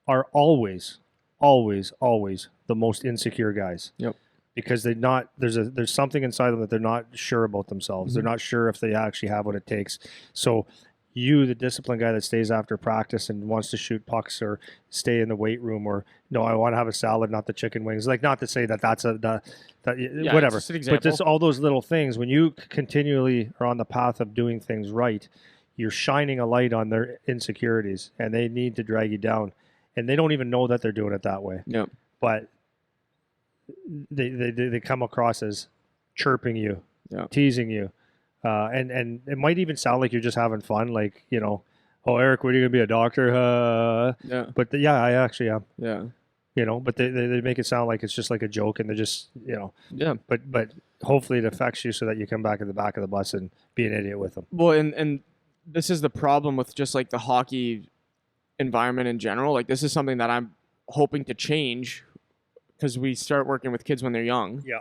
are always the most insecure guys. Yep. Because there's something inside them that they're not sure about themselves. They're not sure if they actually have what it takes. So you, the disciplined guy that stays after practice and wants to shoot pucks or stay in the weight room, or no, I want to have a salad, not the chicken wings. Like, not to say that whatever. It's just an example. But just all those little things, when you continually are on the path of doing things right, you're shining a light on their insecurities, and they need to drag you down. And they don't even know that they're doing it that way. Yeah. But they come across as chirping you, teasing you, and it might even sound like you're just having fun, like, oh, Eric, what are you gonna be, a doctor? Yeah. But I actually am. Yeah. But they make it sound like it's just like a joke, and they're just Yeah. But hopefully it affects you so that you come back in the back of the bus and be an idiot with them. Well, and this is the problem with just like the hockey environment in general. Like, this is something that I'm hoping to change, because we start working with kids when they're young. Yeah.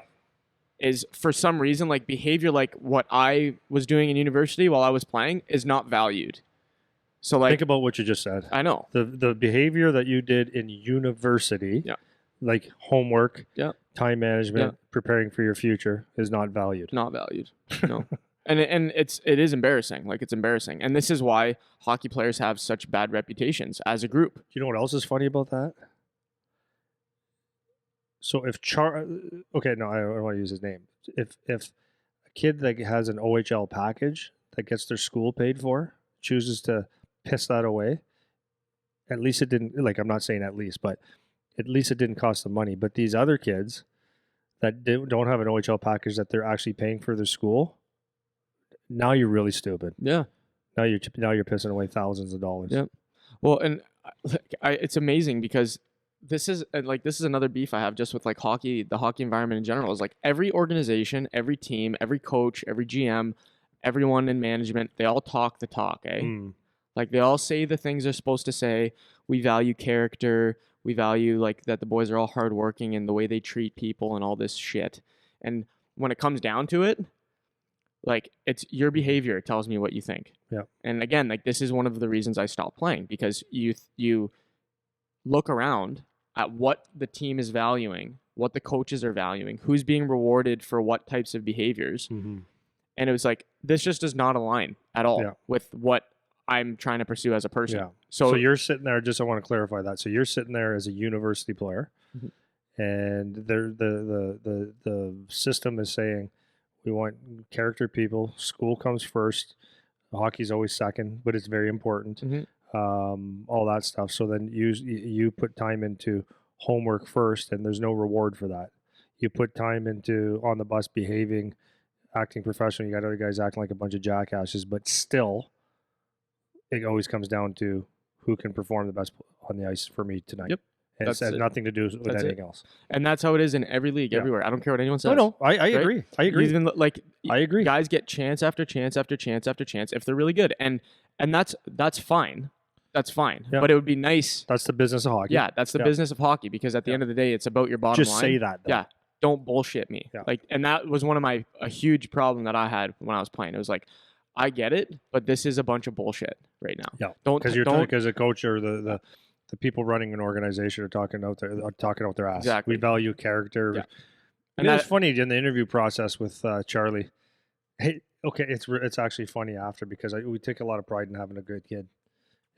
Is for some reason, like, behavior like what I was doing in university while I was playing is not valued. So like, think about what you just said. I know the behavior that you did in university, like homework, time management, preparing for your future, is not valued. Not valued. No. And it is embarrassing. Like, it's embarrassing. And this is why hockey players have such bad reputations as a group. Do you know what else is funny about that? So if okay, no, I don't want to use his name. If a kid that has an OHL package that gets their school paid for chooses to piss that away, at least it didn't, like, I'm not saying at least, but at least it didn't cost them money. But these other kids that don't have an OHL package that they're actually paying for their school, now you're really stupid. Yeah. Now you're pissing away thousands of dollars. Yeah. Well, and it's amazing, because this is another beef I have just with like hockey, the hockey environment in general, is like every organization, every team, every coach, every GM, everyone in management, they all talk the talk, eh? Like, they all say the things they're supposed to say. We value character. We value like that the boys are all hardworking and the way they treat people and all this shit. And when it comes down to it, like, it's your behavior tells me what you think. Yeah. And again, like, this is one of the reasons I stopped playing, because you look around at what the team is valuing, what the coaches are valuing, who's being rewarded for what types of behaviors. Mm-hmm. And it was like, this just does not align at all Yeah. with what I'm trying to pursue as a person. Yeah. So So you're sitting there, just I want to clarify that. So you're sitting there as a university player, Mhm. and the system is saying we want character people. School comes first. Hockey's always second, but it's very important. Mhm. All that stuff. So then you put time into homework first, and there's no reward for that. You put time into on the bus behaving, acting professional. You got other guys acting like a bunch of jackasses, but still, it always comes down to who can perform the best on the ice for me tonight. Yep. And it has nothing to do with That's anything else. And that's how it is in every league, Yeah. everywhere. I don't care what anyone says. No, I right? agree. I agree. Even like I agree. guys get chance after chance after chance after chance if they're really good, and that's fine. That's fine. Yeah. But it would be nice. That's the business of hockey. Yeah, that's the business of hockey, because at the end of the day, it's about your bottom Just line. say that. Though. Yeah. Don't bullshit me. Yeah. Like, and that was one of a huge problem that I had when I was playing. It was like, I get it, but this is a bunch of bullshit right now. Yeah. Don't Because a coach or the people running an organization are talking out their ass. Exactly. We value character. Yeah. And it was funny in the interview process with Charlie. Hey, okay, it's actually funny after, because we take a lot of pride in having a good kid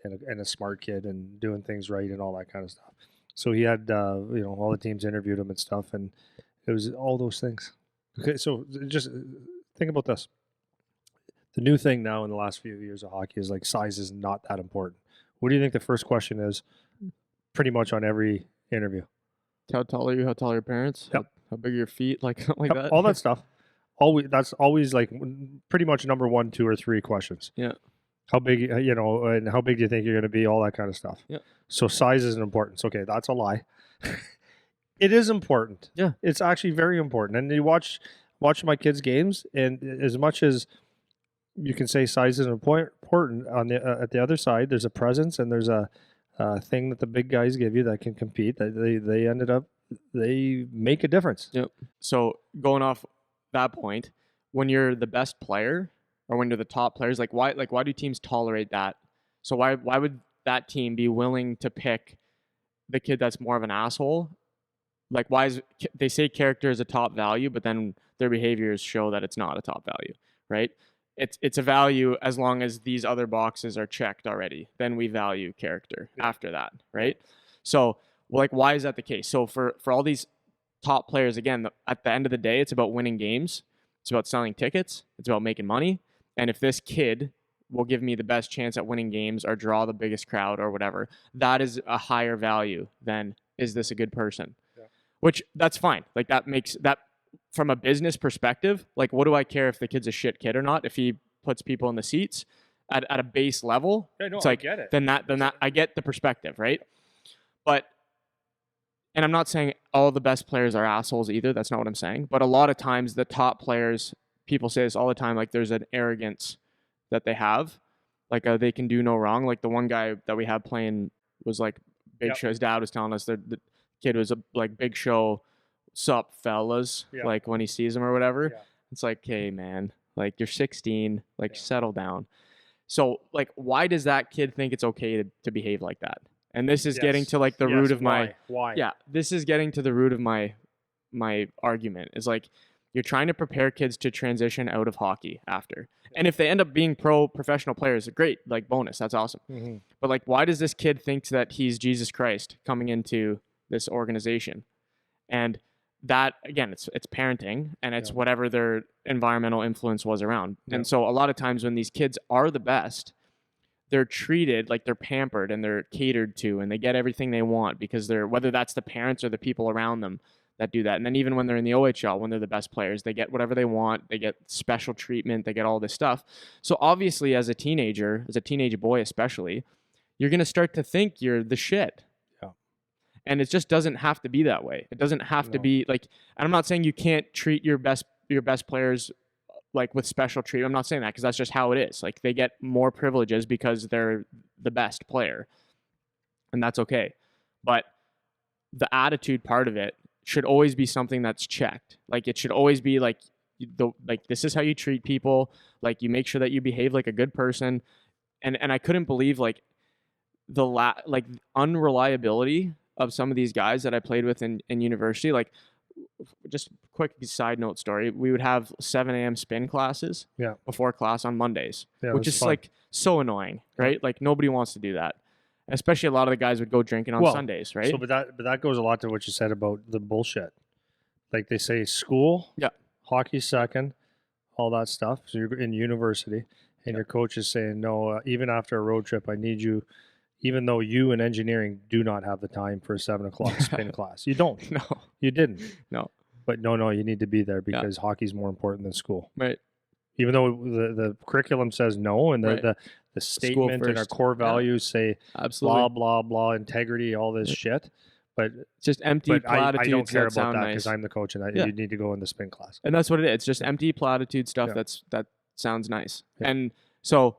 and a smart kid and doing things right and all that kind of stuff. So he had all the teams interviewed him and stuff, and it was all those things. Okay, so just think about this. The new thing now in the last few years of hockey is like size is not that important. What do you think the first question is? Pretty much on every interview. How tall are you? How tall are your parents? Yep. How big are your feet? Like something like that. All that stuff. That's always like pretty much number 1, 2, or 3 questions. Yeah. How big, and how big do you think you're going to be? All that kind of stuff. Yeah. So size isn't important. Okay, that's a lie. It is important. Yeah. It's actually very important. And you watch my kids' games, and as much as you can say size isn't important, on the at the other side, there's a presence and there's a thing that the big guys give you that can compete. That they make a difference. Yep. So going off that point, when you're the best player or when you're the top players, why do teams tolerate that? So why would that team be willing to pick the kid that's more of an asshole? Like, why is they say character is a top value, but then their behaviors show that it's not a top value, right? It's a value as long as these other boxes are checked already. Then we value character after that, right? So, why is that the case? So for all these top players, again, at the end of the day, it's about winning games. It's about selling tickets. It's about making money. And if this kid will give me the best chance at winning games or draw the biggest crowd or whatever, that is a higher value than, is this a good person? Yeah. Which, that's fine. Like, that makes that, from a business perspective, like, what do I care if the kid's a shit kid or not? If he puts people in the seats at a base level, it's like, I get it. then that I get the perspective, right? But, and I'm not saying all the best players are assholes either. That's not what I'm saying. But a lot of times the top players, people say this all the time, like, there's an arrogance that they have. Like, they can do no wrong. Like, the one guy that we had playing was like Big Show. His dad was telling us that the kid was like, Big Show, sup fellas, like when he sees them or whatever. Yeah. It's like, hey man, like, you're 16, like, settle down. So, like, why does that kid think it's okay to behave like that? And this is getting to like the root of why? Yeah, this is getting to the root of my argument. Is like, you're trying to prepare kids to transition out of hockey after. And if they end up being professional players, great, like, bonus, that's awesome. Mm-hmm. But like, why does this kid think that he's Jesus Christ coming into this organization? And that, again, it's parenting, and it's whatever their environmental influence was around. Yeah. And so a lot of times when these kids are the best, they're treated like they're pampered and they're catered to, and they get everything they want because whether that's the parents or the people around them that do that. And then even when they're in the OHL, when they're the best players, they get whatever they want. They get special treatment. They get all this stuff. So obviously, as a teenage boy especially, you're going to start to think you're the shit. Yeah. And it just doesn't have to be that way. It doesn't have to be like, and I'm not saying you can't treat your best players like with special treatment. I'm not saying that, because that's just how it is. Like, they get more privileges because they're the best player, and that's okay. But the attitude part of it should always be something that's checked. Like, it should always be like, this is how you treat people. Like, you make sure that you behave like a good person. And I couldn't believe, like, like unreliability of some of these guys that I played with in university. Like, just quick side note story. We would have 7 a.m. spin classes before class on Mondays, which is fun. Like so annoying, right? Like nobody wants to do that. Especially a lot of the guys would go drinking on Sundays, right? So, but that goes a lot to what you said about the bullshit. Like they say school, hockey second, all that stuff. So you're in university and your coach is saying, no, even after a road trip, I need you, even though you in engineering do not have the time for a 7 o'clock spin class. You don't. No. You didn't. No. But no, you need to be there because hockey's more important than school. Right. Even though the curriculum says no, and the statement and our core values say blah, blah, blah, integrity, all this shit. But it's just empty platitudes. I don't care about that because I'm the coach and you need to go in the spin class. And that's what it is. It's just empty platitude stuff that sounds nice. Yeah. And so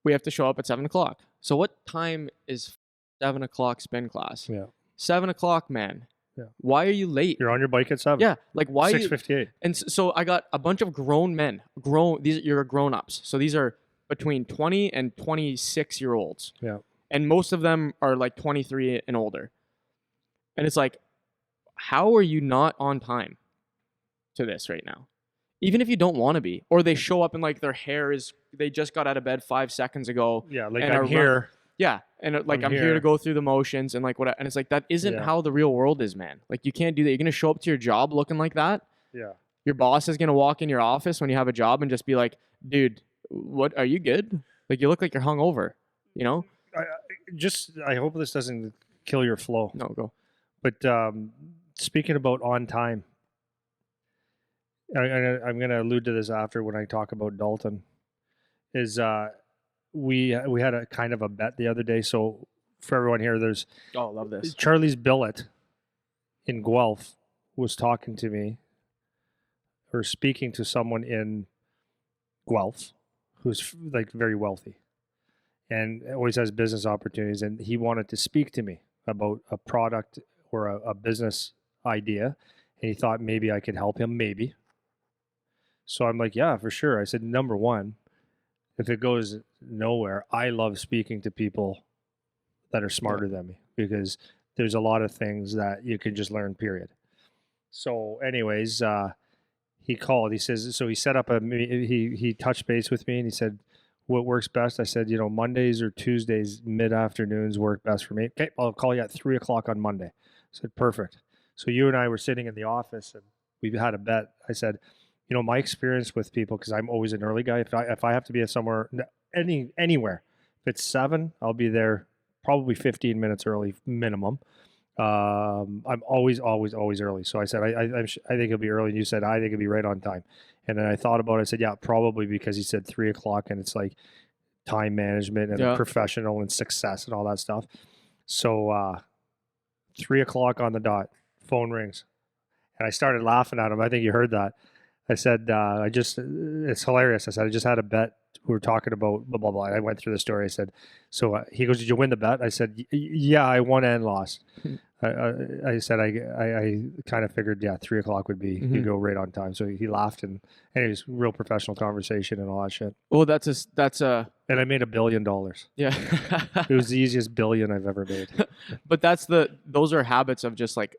we have to show up at 7 o'clock. So what time is 7 o'clock spin class? 7 o'clock, man. Yeah. Why are you late? You're on your bike at 7. Yeah, like why? 6:58. And so I got a bunch of grown men. You're grown-ups. So these are between 20 and 26-year-olds. Yeah. And most of them are like 23 and older. And it's like, how are you not on time to this right now? Even if you don't want to be, or they show up and like their hair they just got out of bed 5 seconds ago. Yeah, like I'm here. And like I'm here to go through the motions and like what, and it's like that isn't how the real world is, man. Like you can't do that. You're gonna show up to your job looking like that. Yeah. Your boss is gonna walk in your office when you have a job and just be like, "Dude, what are you good? Like you look like you're hungover." You know. I hope this doesn't kill your flow. No, go. But speaking about on time, I'm going to allude to this after when I talk about Dalton. Is we had a kind of a bet the other day. So for everyone here, there's love this. Charlie's billet in Guelph was talking to me or speaking to someone in Guelph who's like very wealthy and always has business opportunities, and he wanted to speak to me about a product or a business idea, and he thought maybe I could help him, maybe. So I'm like, yeah, for sure. I said, number one, if it goes nowhere, I love speaking to people that are smarter than me because there's a lot of things that you can just learn, period. So anyways, he called. He says, so he set up he touched base with me and he said, what works best? I said, Mondays or Tuesdays, mid-afternoons work best for me. Okay, I'll call you at 3 o'clock on Monday. I said, perfect. So you and I were sitting in the office and we had a bet. I said, my experience with people, because I'm always an early guy. If I have to be somewhere, anywhere, if it's 7, I'll be there probably 15 minutes early minimum. I'm always early. So I said, I think it'll be early. And you said, I think it'll be right on time. And then I thought about it. I said, yeah, probably, because he said 3 o'clock and it's like time management and professional and success and all that stuff. So 3 o'clock on the dot, phone rings. And I started laughing at him. I think you heard that. I said, it's hilarious. I said, I just had a bet. We were talking about blah, blah, blah. And I went through the story. I said, so he goes, did you win the bet? I said, yeah, I won and lost. I said, I kind of figured, 3 o'clock would be, you go right on time. So he laughed and anyways, real professional conversation and all that shit. Well, that's a. And I made $1 billion. Yeah. It was the easiest billion I've ever made. But those are habits of just like,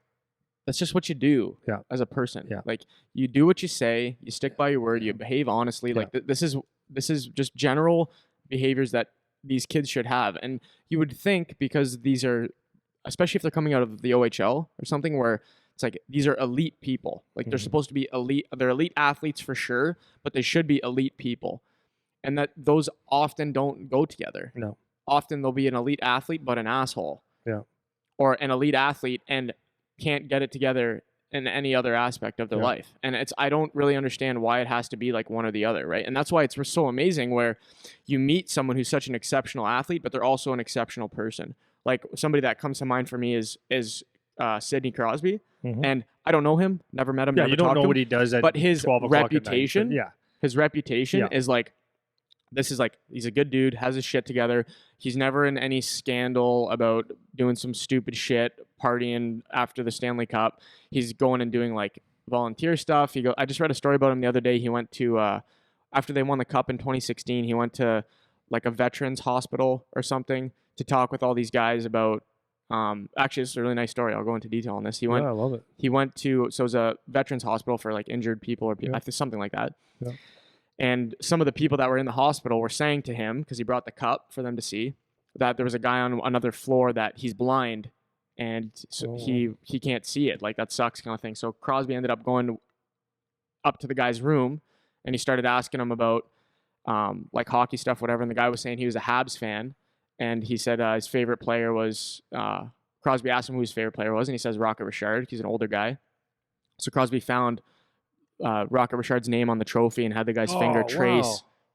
that's just what you do as a person. Yeah. Like you do what you say, you stick by your word, you behave honestly. Like this is just general behaviors that these kids should have. And you would think, because these are, especially if they're coming out of the OHL or something where it's like, these are elite people. Like they're supposed to be elite. They're elite athletes for sure, but they should be elite people. And that those often don't go together. No. Often they'll be an elite athlete, but an asshole. Yeah. Or an elite athlete and can't get it together in any other aspect of their life. And I don't really understand why it has to be like one or the other, right? And that's why it's so amazing where you meet someone who's such an exceptional athlete, but they're also an exceptional person. Like somebody that comes to mind for me is Sidney Crosby. And I don't know him, never met him, never you don't talked know to him, what he does at but his 12 o'clock reputation, at night. his reputation is like, this is like, he's a good dude, has his shit together. He's never in any scandal about doing some stupid shit, partying after the Stanley Cup. He's going and doing like volunteer stuff. I just read a story about him the other day. He went to, after they won the cup in 2016, he went to like a veterans hospital or something to talk with all these guys about. Actually, this is a really nice story. I'll go into detail on this. I love it. He went to, so it was a veterans hospital for like injured people or Yeah. something like that. Yeah. And some of the people that were in the hospital were saying to him, because he brought the cup for them to see, that there was a guy on another floor that he's blind and so he can't see it. Like, that sucks, kind of thing. So Crosby ended up going up to the guy's room and he started asking him about like hockey stuff, whatever. And the guy was saying he was a Habs fan. And he said his favorite player was, Crosby asked him who his favorite player was, and he says Rocket Richard. He's an older guy. So Crosby found Rocket Richard's name on the trophy and had the guy's finger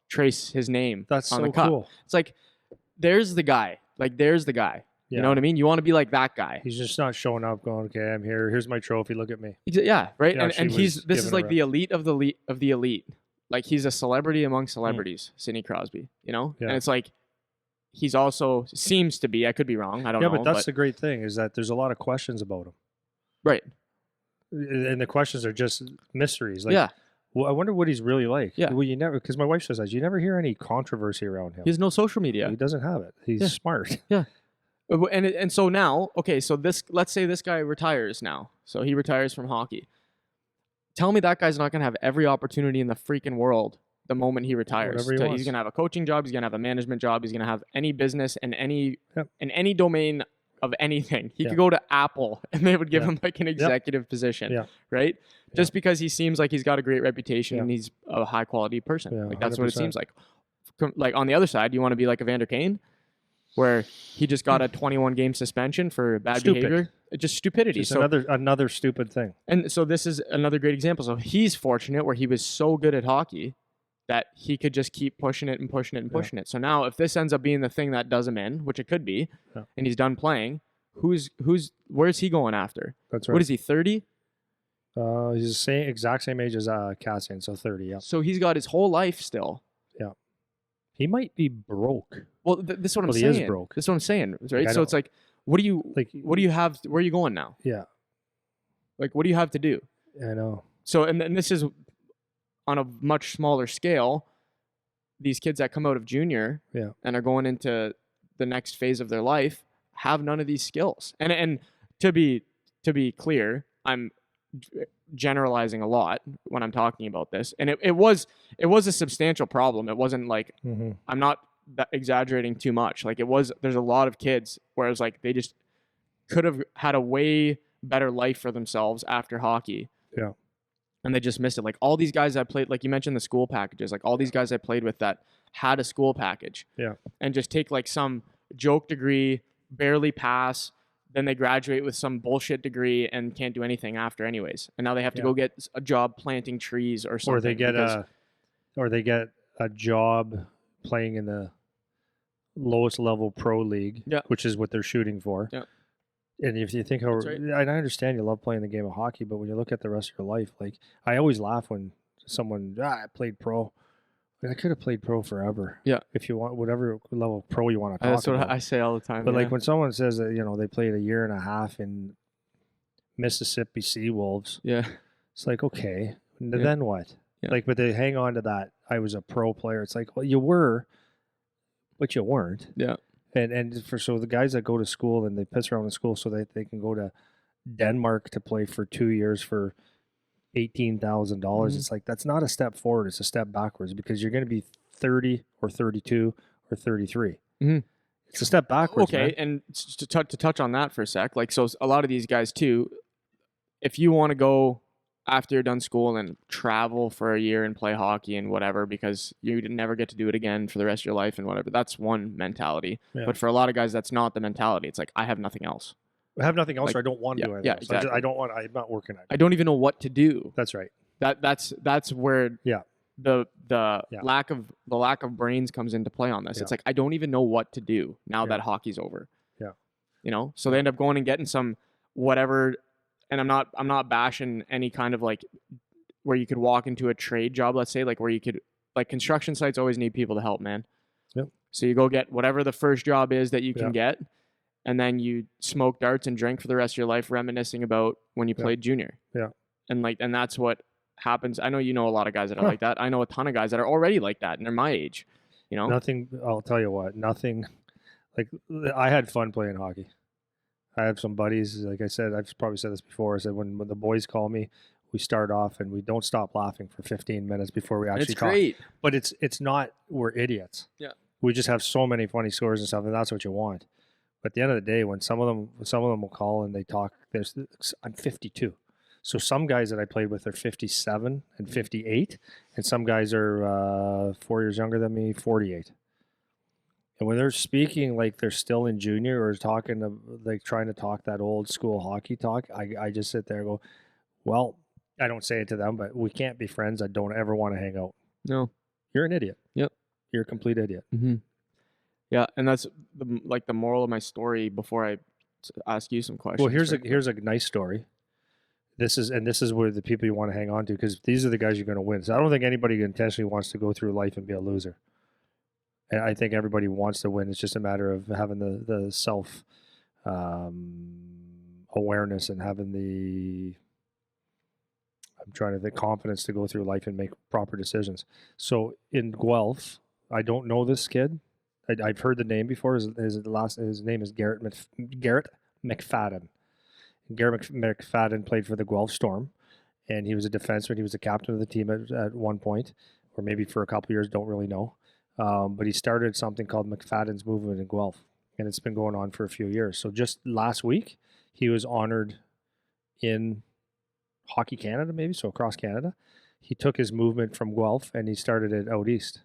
trace his name That's on so the cup. cool. It's like, there's the guy. Like, there's the guy. Yeah. You know what I mean? You want to be like that guy. He's just not showing up going, okay, I'm here. Here's my trophy. Look at me. Yeah, right? He And actually was this is giving like a the elite of the elite. Like, he's a celebrity among celebrities, Sidney Crosby, you know? Yeah. And it's like, he's also seems to be, I could be wrong, I don't know. Yeah, but that's the great thing is that there's a lot of questions about him. Right. And the questions are just mysteries. Like, Yeah. well, I wonder what he's really like. Yeah. Well, you never, because my wife says that you never hear any controversy around him. He has no social media. He doesn't have it. He's smart. Yeah. And so now, okay, so let's say this guy retires now. So he retires from hockey. Tell me that guy's not going to have every opportunity in the freaking world the moment he retires. Whatever he wants. He's going to have a coaching job. He's going to have a management job. He's going to have any business and in any domain of anything. He could go to Apple and they would give him like an executive position, right? Just because he seems like he's got a great reputation and he's a high quality person. Like, that's 100%. What it seems like. Like, on the other side, you want to be like Evander Kane, where he just got a 21 game suspension for bad behavior. Just stupidity. Just another stupid thing. And so this is another great example. So he's fortunate where he was so good at hockey that he could just keep pushing it and pushing it and pushing it. So now if this ends up being the thing that does him in, which it could be, and he's done playing, where's he going after? That's right. What is he, 30? He's the exact same age as Cassian, so 30, yeah. So he's got his whole life still. Yeah. He might be broke. Well, this is what I'm saying. He is broke. This is what I'm saying, right? So it's like, what do you have? Where are you going now? Yeah. Like, what do you have to do? I know. So, and this is on a much smaller scale. These kids that come out of junior and are going into the next phase of their life have none of these skills. And to be clear, I'm generalizing a lot when I'm talking about this. And it was a substantial problem. It wasn't like I'm not exaggerating too much. Like, there's a lot of kids where it's like they just could have had a way better life for themselves after hockey. Yeah. And they just missed it. Like, all these guys I played, like you mentioned the school packages, like all these guys I played with that had a school package. Yeah. And just take like some joke degree, barely pass, then they graduate with some bullshit degree and can't do anything after anyways. And now they have to go get a job planting trees or something. Or they get a job playing in the lowest level pro league, which is what they're shooting for. Yeah. And if you think and I understand you love playing the game of hockey, but when you look at the rest of your life, like, I always laugh when someone, I played pro. I could have played pro forever. Yeah. If you want, whatever level of pro you want to talk about. That's what I say all the time. But like when someone says that, they played a year and a half in Mississippi Seawolves. Yeah. It's like, okay, then what? Yeah. Like, but they hang on to that. I was a pro player. It's like, well, you were, but you weren't. Yeah. And so the guys that go to school and they piss around in school so that they can go to Denmark to play for 2 years for $18,000. It's like, that's not a step forward. It's a step backwards because you're going to be 30 or 32 or 33. It's a step backwards. Okay. Man. And to touch on that for a sec, like, so a lot of these guys too, if you want to go after you're done school and travel for a year and play hockey and whatever, because you never get to do it again for the rest of your life and whatever, that's one mentality. Yeah. But for a lot of guys, that's not the mentality. It's like, I have nothing else. I have nothing else, like, or I don't want to do anything else. Exactly. I'm not working at it. I don't even know what to do. That's right. That's where the lack of brains comes into play on this. Yeah. It's like, I don't even know what to do now that hockey's over. Yeah. So they end up going and getting some whatever. And I'm not bashing any kind of like where you could walk into a trade job, let's say, like where you could, like, construction sites always need people to help, man. Yep. So you go get whatever the first job is that you can get, and then you smoke darts and drink for the rest of your life, reminiscing about when you played junior. Yeah. And that's what happens. I know you know a lot of guys that are like that. I know a ton of guys that are already like that, and they're my age. Nothing. I'll tell you what. Nothing Like I had fun playing hockey. I have some buddies. Like I said, I've probably said this before. I said when the boys call me, we start off and we don't stop laughing for 15 minutes before we actually It's talk. great. But it's not we're idiots. Yeah. We just have so many funny stories and stuff, and that's what you want. But at the end of the day, when some of them will call and they talk, I'm 52. So some guys that I played with are 57 and 58, and some guys are 4 years younger than me, 48. And when they're speaking like they're still in junior or talking like trying to talk that old school hockey talk, I just sit there and go, well, I don't say it to them, but we can't be friends. I don't ever want to hang out. No. You're an idiot. Yep. You're a complete idiot. Mm-hmm. Yeah, and that's the moral of my story before I ask you some questions. Well, here's a nice story. This is where the people you want to hang on to, because these are the guys you're going to win. So I don't think anybody intentionally wants to go through life and be a loser. And I think everybody wants to win. It's just a matter of having the self awareness and having the confidence to go through life and make proper decisions. So in Guelph, I don't know this kid. I've heard the name before. His name is Garrett McFadden. Garrett McFadden played for the Guelph Storm, and he was a defenseman. He was the captain of the team at one point, or maybe for a couple of years. Don't really know. But he started something called McFadden's Movement in Guelph, and it's been going on for a few years. So just last week, he was honored in Hockey Canada, maybe, so across Canada. He took his movement from Guelph and he started it out east.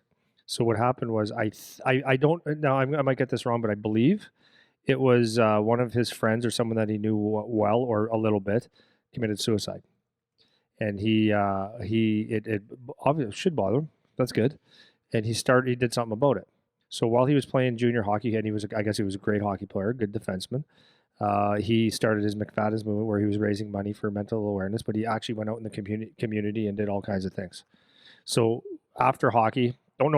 So what happened was, I don't, now I might get this wrong, but I believe it was one of his friends or someone that he knew well or a little bit committed suicide. And it obviously should bother him. That's good. And he did something about it. So while he was playing junior hockey, and I guess he was a great hockey player, good defenseman, he started his McFadden's Movement where he was raising money for mental awareness, but he actually went out in the community and did all kinds of things. So after hockey, I don't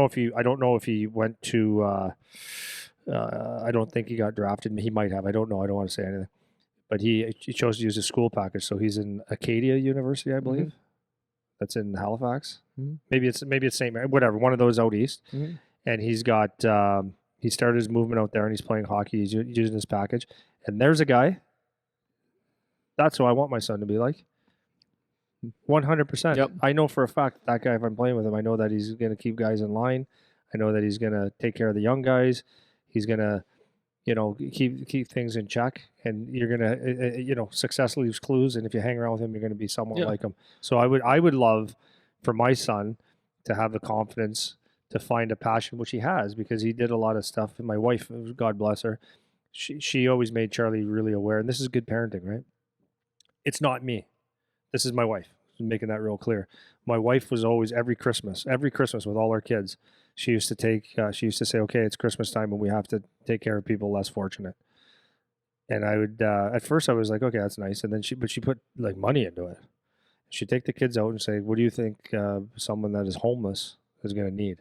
know if he went to, I don't think he got drafted. He might have. I don't know. I don't want to say anything. But he chose to use his school package. So he's in Acadia University, I believe. Mm-hmm. That's in Halifax. Mm-hmm. Maybe it's St. Mary, whatever, one of those out east. Mm-hmm. And he's got, he started his movement out there and he's playing hockey. He's using his package. And there's a guy. That's who I want my son to be like. 100%. Yep. I know for a fact that guy, if I'm playing with him, I know that he's going to keep guys in line. I know that he's going to take care of the young guys. He's going to, keep things in check. And you're going to, success leaves clues. And if you hang around with him, you're going to be somewhat like him. So I would love for my son to have the confidence to find a passion, which he has, because he did a lot of stuff. And my wife, God bless her, she always made Charlie really aware. And this is good parenting, right? It's not me. This is my wife. I'm making that real clear. My wife was always every Christmas with all our kids, she used to say, okay, it's Christmas time and we have to take care of people less fortunate. And I would, at first I was like, okay, that's nice. And then she put like money into it. She'd take the kids out and say, what do you think someone that is homeless is going to need?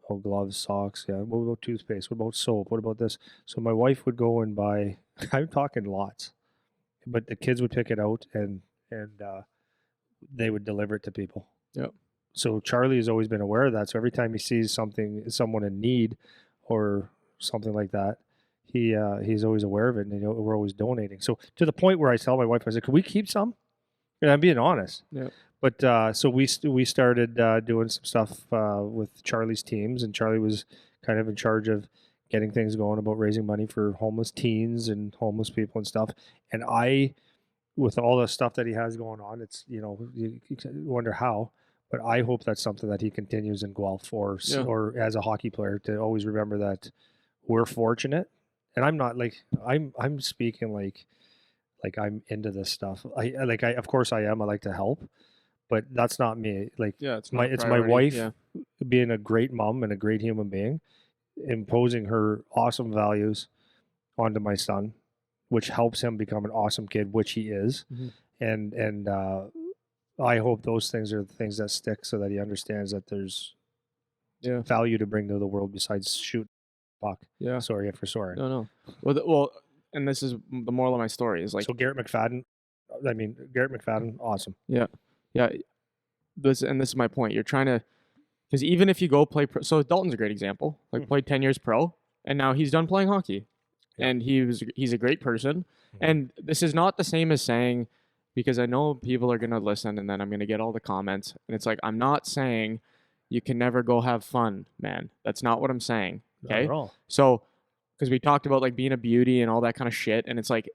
Oh, gloves, socks. Yeah. What about toothpaste? What about soap? What about this? So my wife would go and buy, I'm talking lots, but the kids would pick it out and they would deliver it to people. Yep. So Charlie has always been aware of that. So every time he sees someone in need or something like that, he's always aware of it, and we're always donating. So to the point where I tell my wife, I said, "Could we keep some?" And I'm being honest. Yeah. But so we started doing some stuff with Charlie's teams, and Charlie was kind of in charge of getting things going about raising money for homeless teens and homeless people and stuff. And with all the stuff that he has going on, it's, you wonder how, but I hope that's something that he continues in Guelph or as a hockey player, to always remember that we're fortunate. And I'm not like, I'm speaking like I'm into this stuff. Of course I am. I like to help, but that's not me. Like, it's my wife being a great mom and a great human being, imposing her awesome values onto my son, which helps him become an awesome kid, which he is. Mm-hmm. And I hope those things are the things that stick, so that he understands that there's value to bring to the world besides shoot puck. Yeah. Sorry for swearing. No. Well, and this is the moral of my story is like, so Garrett McFadden, awesome. Yeah. This is my point. You're trying to, because even if you go play pro, so Dalton's a great example. Like played 10 years pro. and now he's done playing hockey. Yeah. And he's a great person. And this is not the same as saying, because I know people are going to listen and then I'm going to get all the comments. And it's like, I'm not saying you can never go have fun, man. That's not what I'm saying. Not Okay. at all. So, because we talked about like being a beauty and all that kind of shit. And it's like,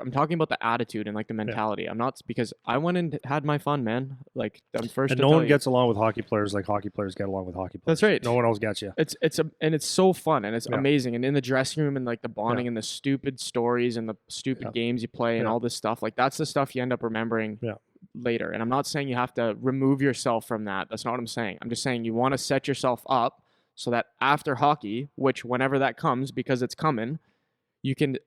I'm talking about the attitude and like the mentality. I'm not, because I went and had my fun, man. Like, I'm first And to no tell one you. gets along with hockey players like hockey players get along with hockey players. That's right. No one else gets you. And it's so fun and it's Yeah. amazing. And in the dressing room and like the bonding Yeah. and the stupid stories and the stupid Yeah. games you play and Yeah. all this stuff, like that's the stuff you end up remembering Yeah. later. And I'm not saying you have to remove yourself from that. That's not what I'm saying. I'm just saying you want to set yourself up so that after hockey, which whenever that comes, because it's coming, you can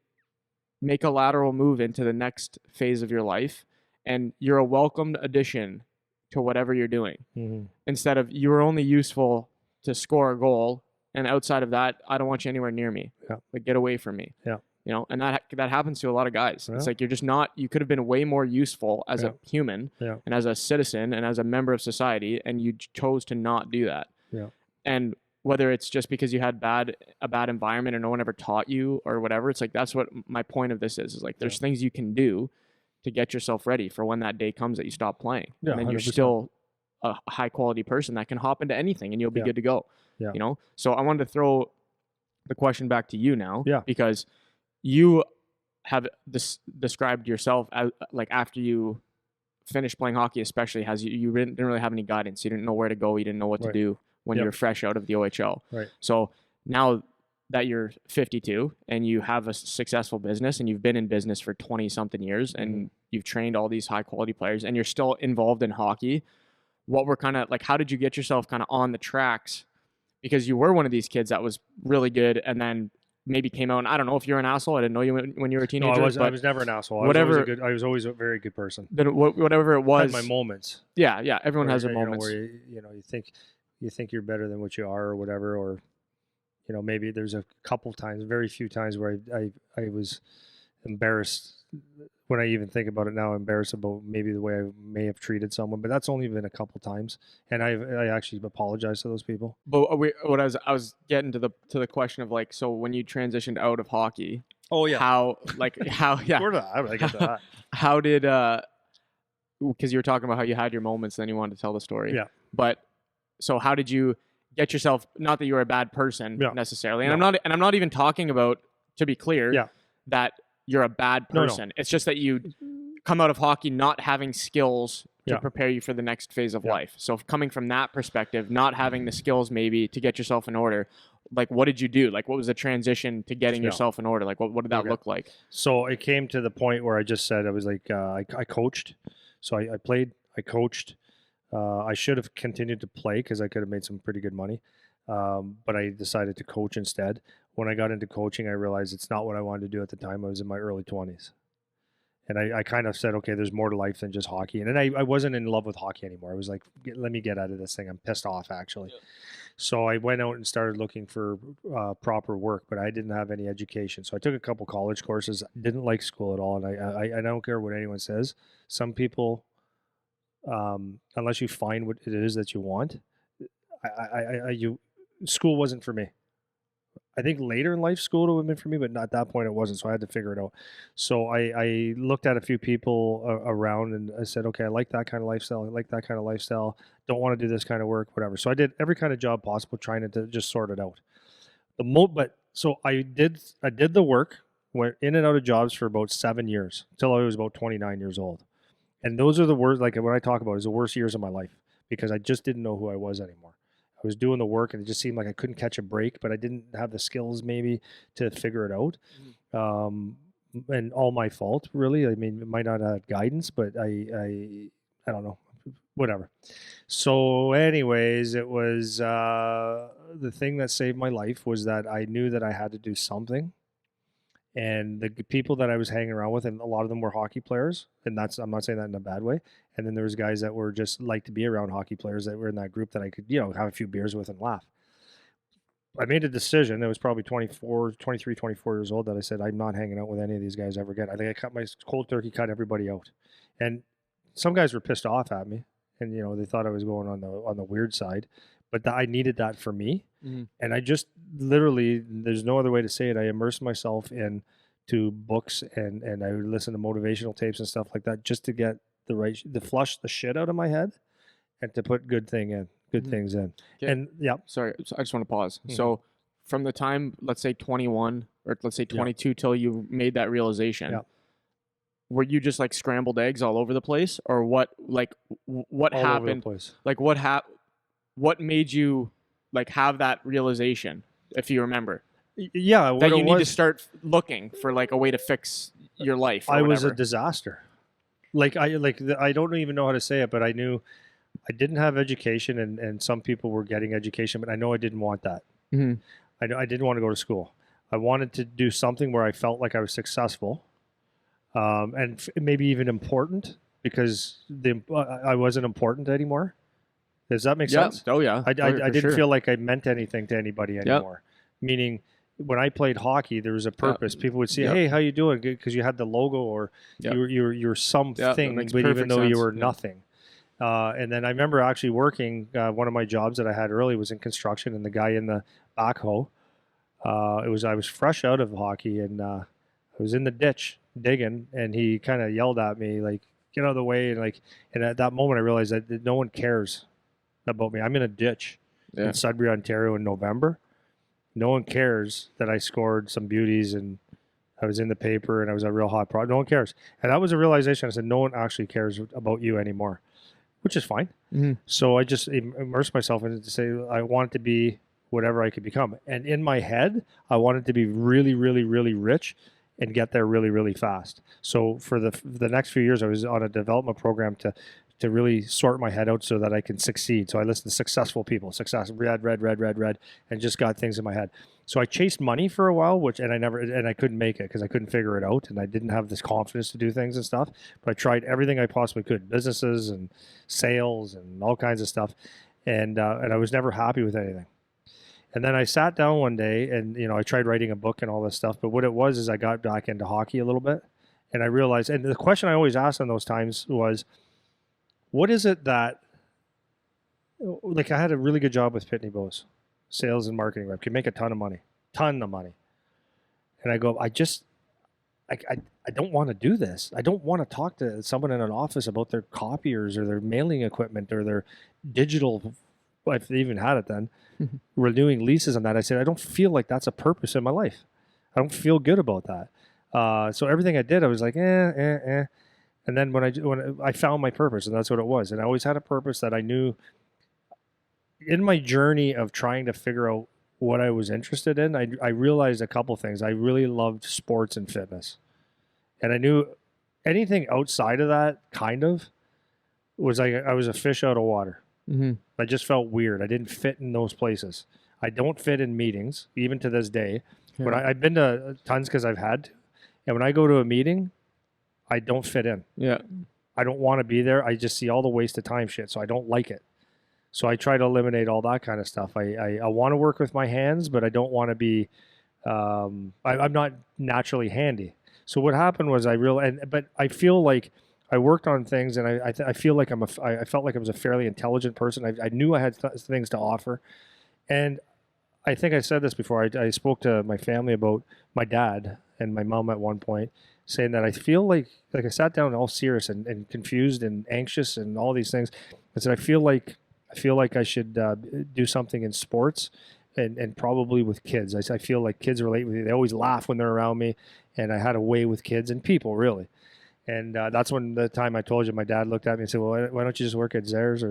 make a lateral move into the next phase of your life, and you're a welcomed addition to whatever you're doing. Mm-hmm. Instead of you were only useful to score a goal, and outside of that, I don't want you anywhere near me. Yeah. Like, get away from me. Yeah. You know, and that happens to a lot of guys. Yeah. It's like you're just not. You could have been way more useful as Yeah. a human Yeah. and as a citizen and as a member of society, and you chose to not do that. Yeah. And whether it's just because you had a bad environment or no one ever taught you or whatever, it's like that's what my point of this is like there's things you can do to get yourself ready for when that day comes that you stop playing. Yeah, and then you're 100%. still a high quality person that can hop into anything and you'll be Yeah. good to go. Yeah. You know? So I wanted to throw the question back to you now. Yeah. Because you have described yourself as like after you finished playing hockey, especially, as you didn't really have any guidance. You didn't know where to go. You didn't know what to Right. do when Yep. you were fresh out of the OHL. Right. So now that you're 52 and you have a successful business and you've been in business for 20 something years and you've trained all these high quality players and you're still involved in hockey, what were kind of like, how did you get yourself kind of on the tracks? Because you were one of these kids that was really good and then maybe came out, and I don't know if you're an asshole. I didn't know you when you were a teenager. No, I but was never an asshole. whatever- I was always a very good person. then whatever it I was. had my moments. Yeah, everyone where, has their you know, moments. where you think you're better than what you are or whatever, or maybe there's a couple times, very few times where I was embarrassed. When I even think about it now, embarrassed about maybe the way I may have treated someone, but that's only been a couple times, and I actually apologize to those people. But what I was getting to the question of like, so when you transitioned out of hockey, Oh yeah, how yeah, Sort of. I get that. how did because you were talking about how you had your moments, then you wanted to tell the story. Yeah. But so how did you get yourself? Not that you were a bad person Yeah. necessarily, and No. I'm not even talking about, to be clear, Yeah. that you're a bad No, no. person. It's just that you come out of hockey not having skills to Yeah. prepare you for the next phase of Yeah. life. So coming from that perspective, not having the skills maybe to get yourself in order, like what did you do? Like what was the transition to getting Yeah. yourself in order? Like what did that Okay. look like? So it came to the point where I just said, I was like, I coached. So I played, I coached. I should have continued to play because I could have made some pretty good money. But I decided to coach instead. When I got into coaching, I realized it's not what I wanted to do at the time. I was in my early 20s. And I kind of said, okay, there's more to life than just hockey. And then I wasn't in love with hockey anymore. I was like, let me get out of this thing. I'm pissed off, actually. Yeah. So I went out and started looking for proper work, but I didn't have any education. So I took a couple college courses. Didn't like school at all. And I don't care what anyone says. Some people, unless you find what it is that you want, school wasn't for me. I think later in life, school would have been for me, but not at that point it wasn't. So I had to figure it out. So I looked at a few people around and I said, okay, I like that kind of lifestyle. I like that kind of lifestyle. Don't want to do this kind of work, whatever. So I did every kind of job possible, trying to just sort it out. So I did the work, went in and out of jobs for about 7 years until I was about 29 years old. And those are the worst, like what I talk about is the worst years of my life because I just didn't know who I was anymore. I was doing the work and it just seemed like I couldn't catch a break, but I didn't have the skills maybe to figure it out. And all my fault, really. I mean, it might not have had guidance, but I don't know, whatever. So anyways, it was the thing that saved my life was that I knew that I had to do something. And the people that I was hanging around with, and a lot of them were hockey players, and I'm not saying that in a bad way. And then there was guys that were just like to be around hockey players that were in that group that I could, have a few beers with and laugh. I made a decision. I was probably 23, 24 years old that I said, I'm not hanging out with any of these guys ever again. I think I cut my cold turkey, cut everybody out. And some guys were pissed off at me. And, they thought I was going on the weird side. but I needed that for me. Mm-hmm. And I just literally, there's no other way to say it. I immersed myself into books and I would listen to motivational tapes and stuff like that just to get to flush the shit out of my head and to put good Mm-hmm. things in. Okay. And yeah. Sorry, I just want to pause. Mhm. So from the time, let's say 21 or let's say 22 till you made that realization, Yeah. were you just like scrambled eggs all over the place, or what? Like what All over the happened? place. Like what made you like have that realization, if you remember, Yeah, that you need to start looking for like a way to fix your life? Or I whatever. was a disaster. I don't even know how to say it, but I knew I didn't have education, and some people were getting education, but I know I didn't want that. Mm-hmm. I didn't want to go to school. I wanted to do something where I felt like I was successful, and maybe even important, because I wasn't important anymore. Does that make sense? Oh yeah. I didn't sure. feel like I meant anything to anybody anymore. Meaning, when I played hockey, there was a purpose. People would say, "Hey, how you doing?" Because you had the logo, or you're something, but even though you were nothing. And then I remember actually working. One of my jobs that I had early was in construction, and the guy in the backhoe. I was fresh out of hockey, and I was in the ditch digging, and he kind of yelled at me like, "Get out of the way!" And at that moment, I realized that no one cares about me. I'm in a ditch in Sudbury, Ontario, in November. No one cares that I scored some beauties and I was in the paper and I was a real hot product. No one cares. And that was a realization. I said, no one actually cares about you anymore, which is fine. Mm-hmm. So I just immersed myself into to say I wanted to be whatever I could become. And in my head, I wanted to be really, really, really rich and get there really, really fast. So for the next few years, I was on a development program to really sort my head out so that I can succeed. So I listened to successful people, read, and just got things in my head. So I chased money for a while, and I couldn't make it because I couldn't figure it out, and I didn't have this confidence to do things and stuff. But I tried everything I possibly could, businesses and sales and all kinds of stuff, and I was never happy with anything. And then I sat down one day, and I tried writing a book and all this stuff. But what it was is I got back into hockey a little bit, and I realized, and the question I always asked in those times was, what is it that, like, I had a really good job with Pitney Bowes, sales and marketing rep, could make a ton of money. And I go, I don't want to do this. I don't want to talk to someone in an office about their copiers or their mailing equipment or their digital, if they even had it then, renewing leases on that. I said, I don't feel like that's a purpose in my life. I don't feel good about that. So everything I did, I was like, And then when I found my purpose, and that's what it was. And I always had a purpose that I knew in my journey of trying to figure out what I was interested in. I realized a couple things. I really loved sports and fitness. And I knew anything outside of that kind of was like I was a fish out of water. Mm-hmm. I just felt weird. I didn't fit in those places. I don't fit in meetings, even to this day. Yeah. But I've been to tons because I've had to. And when I go to a meeting, I don't fit in. Yeah. I don't want to be there. I just see all the waste of time shit, so I don't like it. So I try to eliminate all that kind of stuff. I want to work with my hands, but I don't want to be. I'm not naturally handy. So what happened was but I feel like I worked on things, and I feel like I felt like I was a fairly intelligent person. I knew I had things to offer, and I think I said this before. I spoke to my family about my dad and my mom at one point, saying that I feel like I sat down all serious and confused and anxious and all these things. I said I feel like I should do something in sports and probably with kids. I feel like kids relate with me. They always laugh when they're around me, and I had a way with kids and people, really. And that's when the time I told you, my dad looked at me and said, "Well, why don't you just work at Zehrs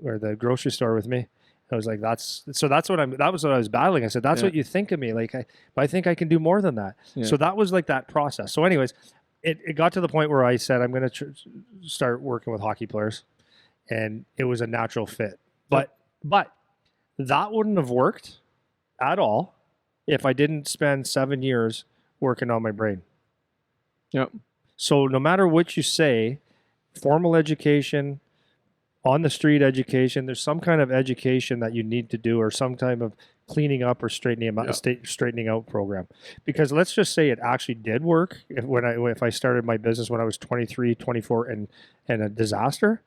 or the grocery store with me?" I was like, that was what I was battling. I said, that's what you think of me. Like, I think I can do more than that. Yeah. So that was like that process. So anyways, it got to the point where I said, I'm going to start working with hockey players, and it was a natural fit. But that wouldn't have worked at all if I didn't spend 7 years working on my brain. Yep. So no matter what you say, formal education, on the street education, there's some kind of education that you need to do, or some type of cleaning up or straightening out program. Because let's just say it actually did work. If I started my business when I was 23, 24 and a disaster,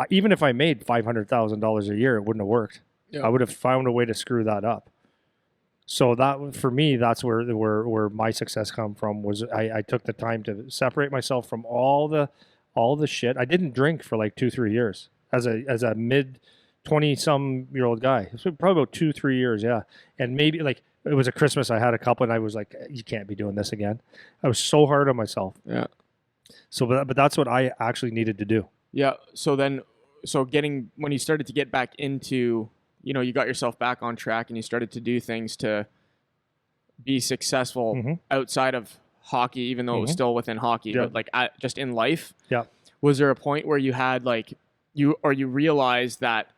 even if I made $500,000 a year, it wouldn't have worked. Yeah. I would have found a way to screw that up. So that for me, that's where my success come from. Was I took the time to separate myself from all the shit. I didn't drink for like 2-3 years as a mid 20-some-year-old guy. So probably about 2-3 years, yeah. And maybe like it was a Christmas, I had a couple, and I was like, you can't be doing this again. I was so hard on myself. Yeah. So, but that's what I actually needed to do. Yeah. So when you started to get back into, you got yourself back on track and you started to do things to be successful Mm-hmm. outside of hockey, even though it was Mhm. still within hockey, Yeah. but like just in life. Yeah. Was there a point where you had like you realized that,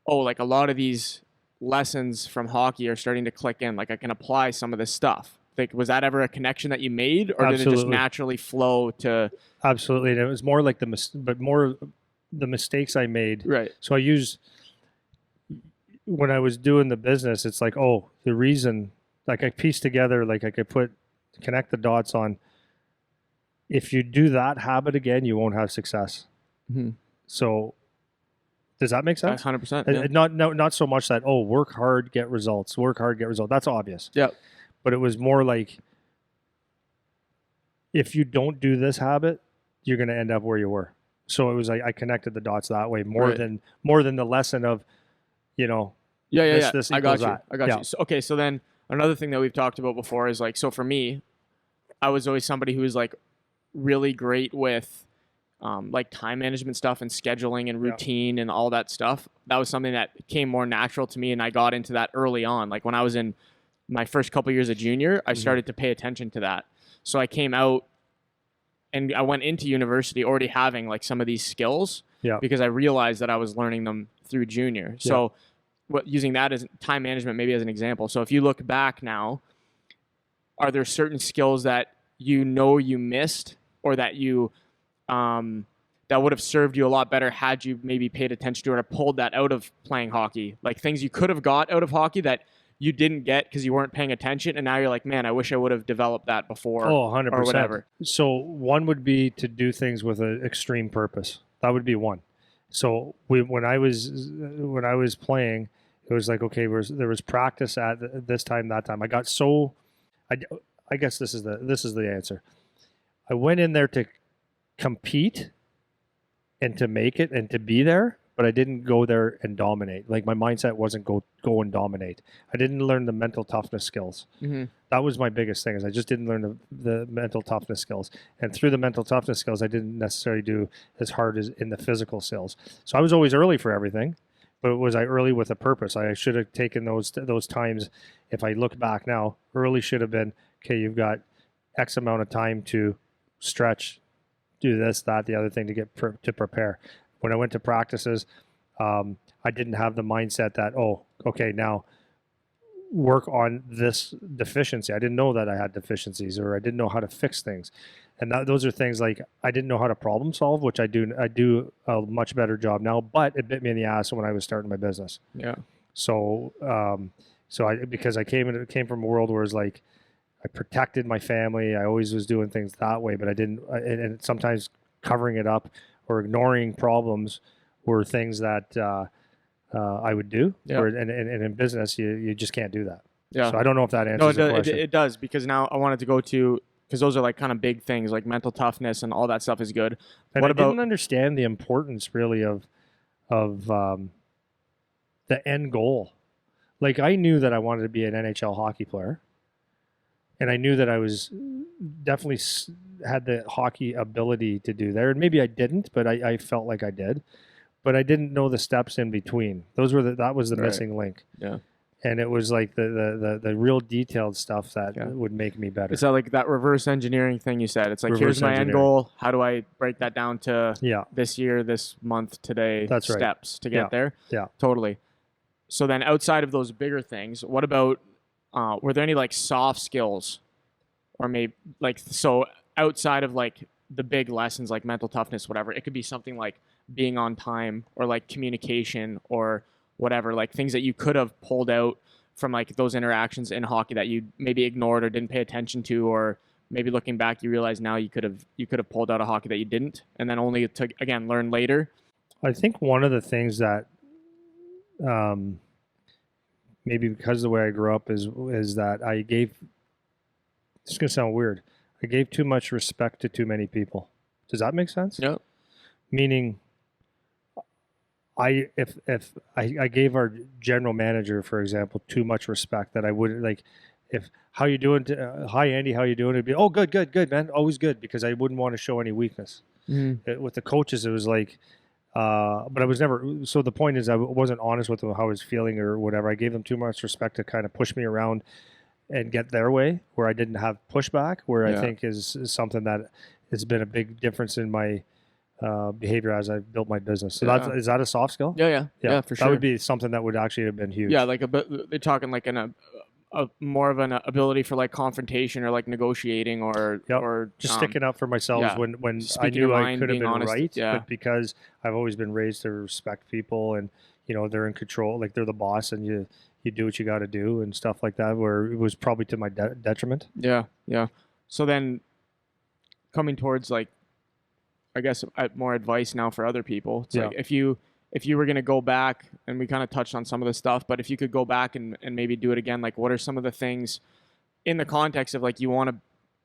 oh, like a lot of these lessons from hockey are starting to click in, like I can apply some of this stuff? Like, was that ever a connection that you made, or did it just Absolutely. naturally flow to? Absolutely. And it was more like more the mistakes I made. Right. So I used when I was doing the business, it's like, oh, the reason, like I pieced together, like I could connect the dots on. If you do that habit again, you won't have success. Mm-hmm. So, does that make sense? 100%. Yeah. Not so much that, oh, work hard, get results. Work hard, get results. That's obvious. Yeah. But it was more like, if you don't do this habit, you're going to end up where you were. So it was like I connected the dots that way more Right. than the lesson of, Yeah. this I got equals you. that. I got Yeah. you. So then another thing that we've talked about before is like, so for me, I was always somebody who was like really great with like time management stuff and scheduling and Yeah. routine and all that stuff. That was something that came more natural to me, and I got into that early on. Like when I was in my first couple years of junior, I started to pay attention to that. So I came out and I went into university already having like some of these skills, Yeah. because I realized that I was learning them through junior. So using that as time management, maybe as an example. So if you look back now, are there certain skills that you missed, or that you that would have served you a lot better had you maybe paid attention to it or pulled that out of playing hockey? Like things you could have got out of hockey that you didn't get because you weren't paying attention, and now you're like, man, I wish I would have developed that before. Oh, 100%. Or whatever. So one would be to do things with an extreme purpose. That would be one. So when I was playing, it was like, okay, there was practice at this time, that time. I got so, I guess this is the answer. I went in there to compete and to make it and to be there, but I didn't go there and dominate. Like my mindset wasn't go and dominate. I didn't learn the mental toughness skills. Mm-hmm. That was my biggest thing, is I just didn't learn the mental toughness skills. And through the mental toughness skills, I didn't necessarily do as hard as in the physical skills. So I was always early for everything, but was I early with a purpose? I should have taken those times. If I look back now, early should have been, okay, you've got X amount of time to stretch, do this, that, the other thing to get to prepare. When I went to practices, I didn't have the mindset that, oh, okay, now work on this deficiency. I didn't know that I had deficiencies, or I didn't know how to fix things. And those are things like I didn't know how to problem solve, which I do a much better job now, but it bit me in the ass when I was starting my business. Yeah. So, because I came from a world where it's like, I protected my family. I always was doing things that way, but I didn't, and sometimes covering it up or ignoring problems were things that I would do. Yeah. And in business, you just can't do that. Yeah. So I don't know if that answers the question. It does, because now I wanted to go to, because those are like kind of big things, like mental toughness and all that stuff is good. And what I about? didn't understand the importance really of the end goal. Like I knew that I wanted to be an NHL hockey player, and I knew that I was definitely had the hockey ability to do there. And maybe I didn't, but I felt like I did. But I didn't know the steps in between. That was the Right. missing link. Yeah. And it was like the real detailed stuff that would make me better. It's like that reverse engineering thing you said. It's like, Reverse here's my end engineering. goal. How do I break that down to Yeah. this year, this month, today? That's right. Steps to get there. Yeah. Totally. So then, outside of those bigger things, what about? Were there any like soft skills, or maybe like, so outside of like the big lessons like mental toughness, whatever? It could be something like being on time, or like communication, or whatever, like things that you could have pulled out from like those interactions in hockey that you maybe ignored or didn't pay attention to, or maybe looking back you realize now you could have pulled out a hockey that you didn't, and then only to again learn later. I think one of the things that maybe because of the way I grew up is that I gave, it's going to sound weird, I gave too much respect to too many people. Does that make sense? Yeah. Meaning, if I gave our general manager, for example, too much respect, that I wouldn't, like, if how you doing? Hi Andy, how you doing? It'd be, oh, good man, always good, because I wouldn't want to show any weakness. With the coaches, it was like, but I was never. So the point is, I wasn't honest with them how I was feeling or whatever. I gave them too much respect to kind of push me around and get their way, where I didn't have pushback. Where I think is something that has been a big difference in my behavior as I've built my business. So is that a soft skill? Yeah, for sure. That would be something that would actually have been huge. Yeah, like they're talking like a more of an ability for like confrontation or like negotiating or just sticking up for myself when I knew I could have been honest, right, but because I've always been raised to respect people, and they're in control, like they're the boss, and you do what you got to do and stuff like that, where it was probably to my detriment. Yeah. So then coming towards like, I guess, more advice now for other people. It's like if you were going to go back, and we kind of touched on some of this stuff, but if you could go back and maybe do it again, like what are some of the things in the context of like you want to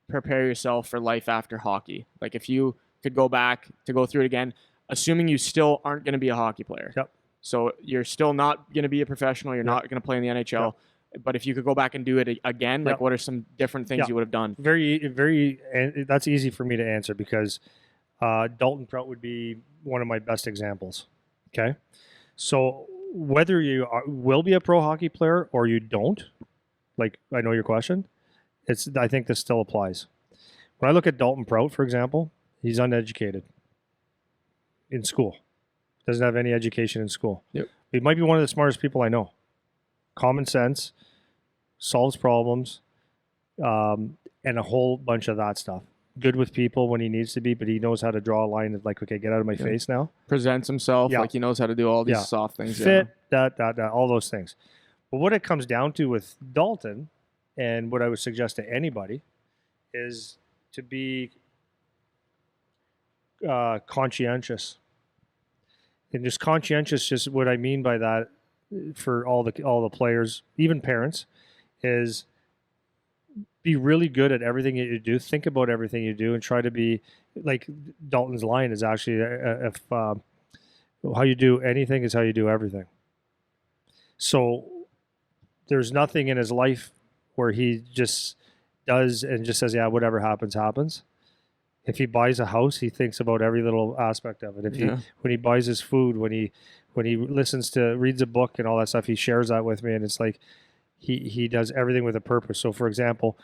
prepare yourself for life after hockey? Like if you could go back to go through it again, assuming you still aren't going to be a hockey player. Yep. So you're still not going to be a professional. You're not going to play in the NHL. Yep. But if you could go back and do it again, like what are some different things you would have done? Very, and that's easy for me to answer because Dalton Prout would be one of my best examples. Okay. So whether you will be a pro hockey player or you don't, like I know your question, I think this still applies. When I look at Dalton Prout, for example, he's uneducated in school. Doesn't have any education in school. Yep. He might be one of the smartest people I know. Common sense, solves problems, and a whole bunch of that stuff. Good with people when he needs to be, but he knows how to draw a line of like, okay, get out of my face now. Presents himself like he knows how to do all these soft things. Fit, that, all those things. But what it comes down to with Dalton, and what I would suggest to anybody, is to be conscientious. And just conscientious, just what I mean by that for all the players, even parents, is be really good at everything that you do. Think about everything you do and try to be like Dalton's line is actually if how you do anything is how you do everything. So there's nothing in his life where he just does and just says, yeah, whatever happens, happens. If he buys a house, he thinks about every little aspect of it. When he buys his food, when he reads a book and all that stuff, he shares that with me, and it's like he does everything with a purpose. So for example,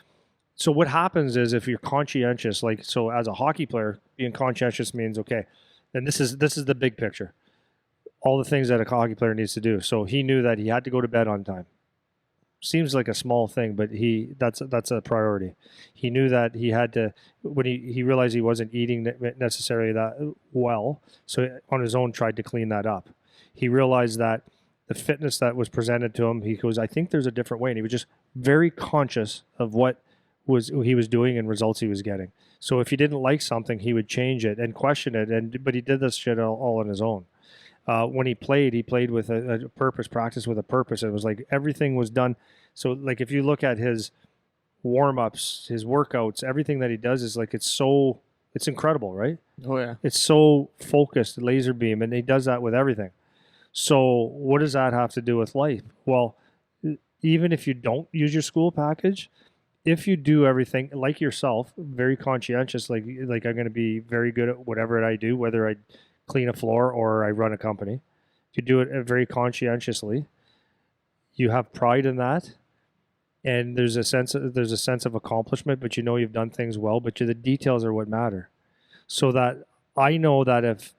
so what happens is if you're conscientious, like so as a hockey player, being conscientious means okay, and this is the big picture. All the things that a hockey player needs to do. So he knew that he had to go to bed on time. Seems like a small thing, but that's a priority. He knew that he had to, when he realized he wasn't eating necessarily that well, so on his own tried to clean that up. He realized that the fitness that was presented to him, he goes, I think there's a different way, and he was just very conscious of what he was doing and results he was getting. So if he didn't like something, he would change it and question it, but he did this shit all on his own. When he played with a purpose, practice with a purpose. It was like everything was done. So like if you look at his warm-ups, his workouts, everything that he does is like it's incredible, right? Oh yeah. It's so focused, laser beam, and he does that with everything. So what does that have to do with life? Well, even if you don't use your school package, if you do everything like yourself, very conscientious, like I'm going to be very good at whatever I do, whether I clean a floor or I run a company. If you do it very conscientiously, you have pride in that, and there's a sense of accomplishment, but you know you've done things well, but the details are what matter. So that I know that if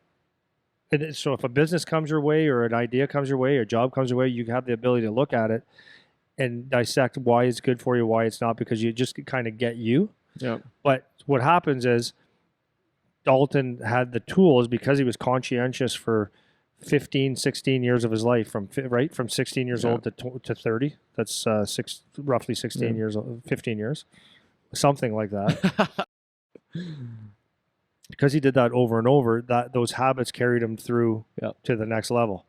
a business comes your way or an idea comes your way or a job comes your way, you have the ability to look at it and dissect why it's good for you, why it's not, because you just kind of get you. Yeah. But what happens is Dalton had the tools because he was conscientious for 15, 16 years of his life, from 16 years old to 30. That's roughly 16 years, 15 years, something like that. Because he did that over and over, those habits carried him through to the next level.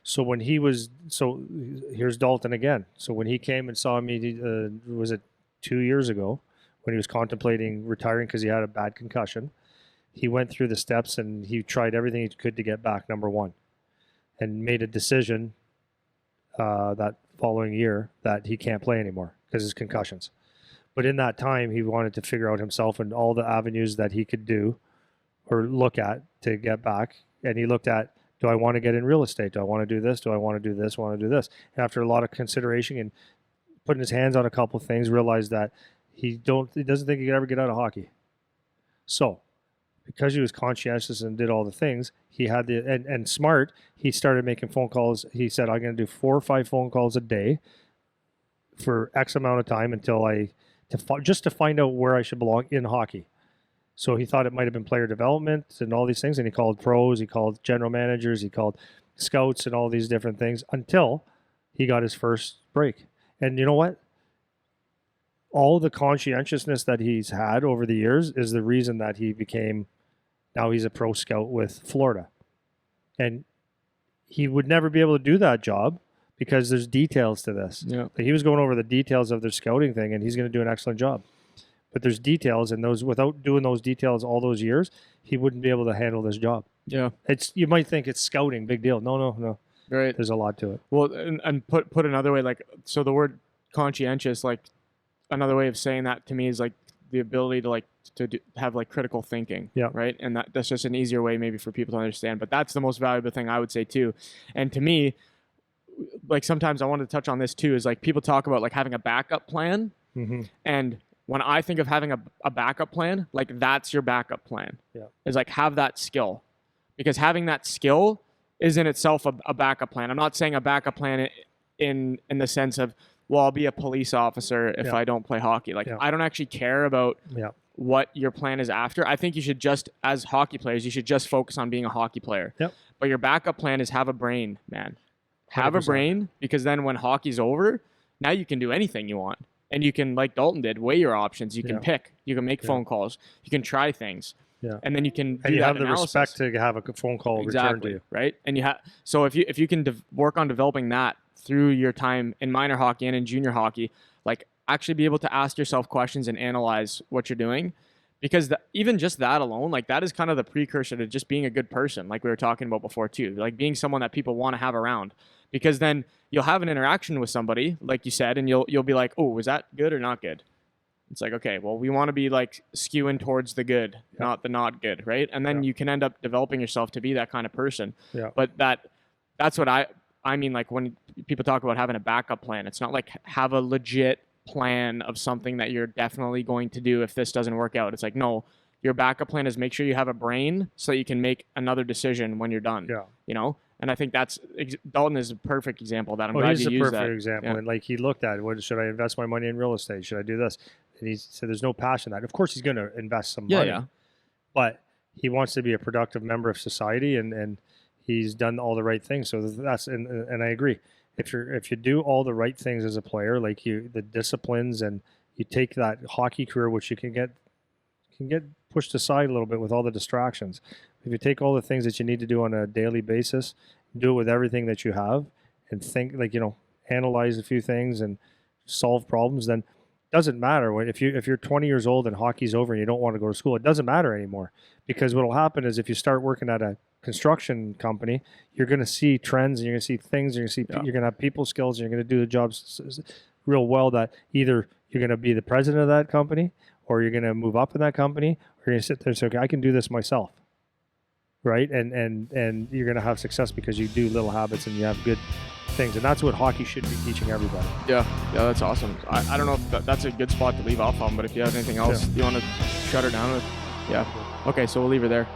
So when he was, so here's Dalton again. So when he came and saw me, was it 2 years ago, when he was contemplating retiring because he had a bad concussion, he went through the steps and he tried everything he could to get back, number one, and made a decision that following year that he can't play anymore because of his concussions. But in that time, he wanted to figure out himself and all the avenues that he could do or look at to get back. And he looked at, do I want to get in real estate? Do I want to do this? Do I want to do this? Want to do this? And after a lot of consideration and putting his hands on a couple of things, realized that he doesn't think he could ever get out of hockey. So because he was conscientious and did all the things, he had and smart, he started making phone calls. He said, I'm going to do 4 or 5 phone calls a day for X amount of time until just to find out where I should belong in hockey. So he thought it might have been player development and all these things. And he called pros, he called general managers, he called scouts and all these different things until he got his first break. And you know what? All the conscientiousness that he's had over the years is the reason that now he's a pro scout with Florida. And he would never be able to do that job because there's details to this. Yeah. He was going over the details of their scouting thing, and he's going to do an excellent job. But there's details, and without doing those details all those years, he wouldn't be able to handle this job. Yeah. You might think it's scouting, big deal. No. Right. There's a lot to it. Well, and put another way, like, so the word conscientious, like, another way of saying that to me is like the ability to have like critical thinking. Yeah. Right. And that's just an easier way maybe for people to understand. But that's the most valuable thing I would say too. And to me, like sometimes I want to touch on this too, is like people talk about like having a backup plan. Mm-hmm. And when I think of having a backup plan, like that's your backup plan. Yeah. Is like have that skill, because having that skill is in itself a backup plan. I'm not saying a backup plan in the sense of, well, I'll be a police officer if I don't play hockey. Like I don't actually care about what your plan is after. I think you should just, as hockey players, you should just focus on being a hockey player. Yep. But your backup plan is have a brain, man. Have 100%. a brain, because then when hockey's over, now you can do anything you want. And you can, like Dalton did, weigh your options. You can pick. You can make phone calls. You can try things. Yeah. And then you can do have the analysis. respect to have a phone call returned to you. Right? And so if you can work on developing that through your time in minor hockey and in junior hockey, like actually be able to ask yourself questions and analyze what you're doing, because even just that alone, like that is kind of the precursor to just being a good person, like we were talking about before too, like being someone that people want to have around, because then you'll have an interaction with somebody, like you said, and you'll be like, oh, was that good or not good? It's like, okay, well, we want to be like skewing towards the good, not the not good, right? And then you can end up developing yourself to be that kind of person. Yeah. But that's what I mean, like when people talk about having a backup plan, it's not like have a legit plan of something that you're definitely going to do if this doesn't work out. It's like, no, your backup plan is make sure you have a brain so that you can make another decision when you're done. Yeah. You know? And I think Dalton is a perfect example of that. I'm glad you used that. He's a perfect example. Yeah. And like he looked at it, should I invest my money in real estate? Should I do this? And he said there's no passion in that. Of course he's going to invest some money. Yeah. But he wants to be a productive member of society, and he's done all the right things. So and I agree. If you do all the right things as a player, like the disciplines, and you take that hockey career, which you can get pushed aside a little bit with all the distractions. If you take all the things that you need to do on a daily basis, do it with everything that you have, and think, like, analyze a few things and solve problems, then it doesn't matter if you're 20 years old and hockey's over and you don't want to go to school. It doesn't matter anymore, because what will happen is if you start working at a construction company, you're going to see trends, and you're going to see things, and you're going to have people skills, and you're going to do the jobs real well, that either you're going to be the president of that company, or you're going to move up in that company, or you're going to sit there and say, okay, I can do this myself, right? And you're going to have success because you do little habits and you have good things, and that's what hockey should be teaching everybody. Yeah, that's awesome. I don't know if that's a good spot to leave off on, but if you have anything else you want to shut her down with, okay, so we'll leave her there.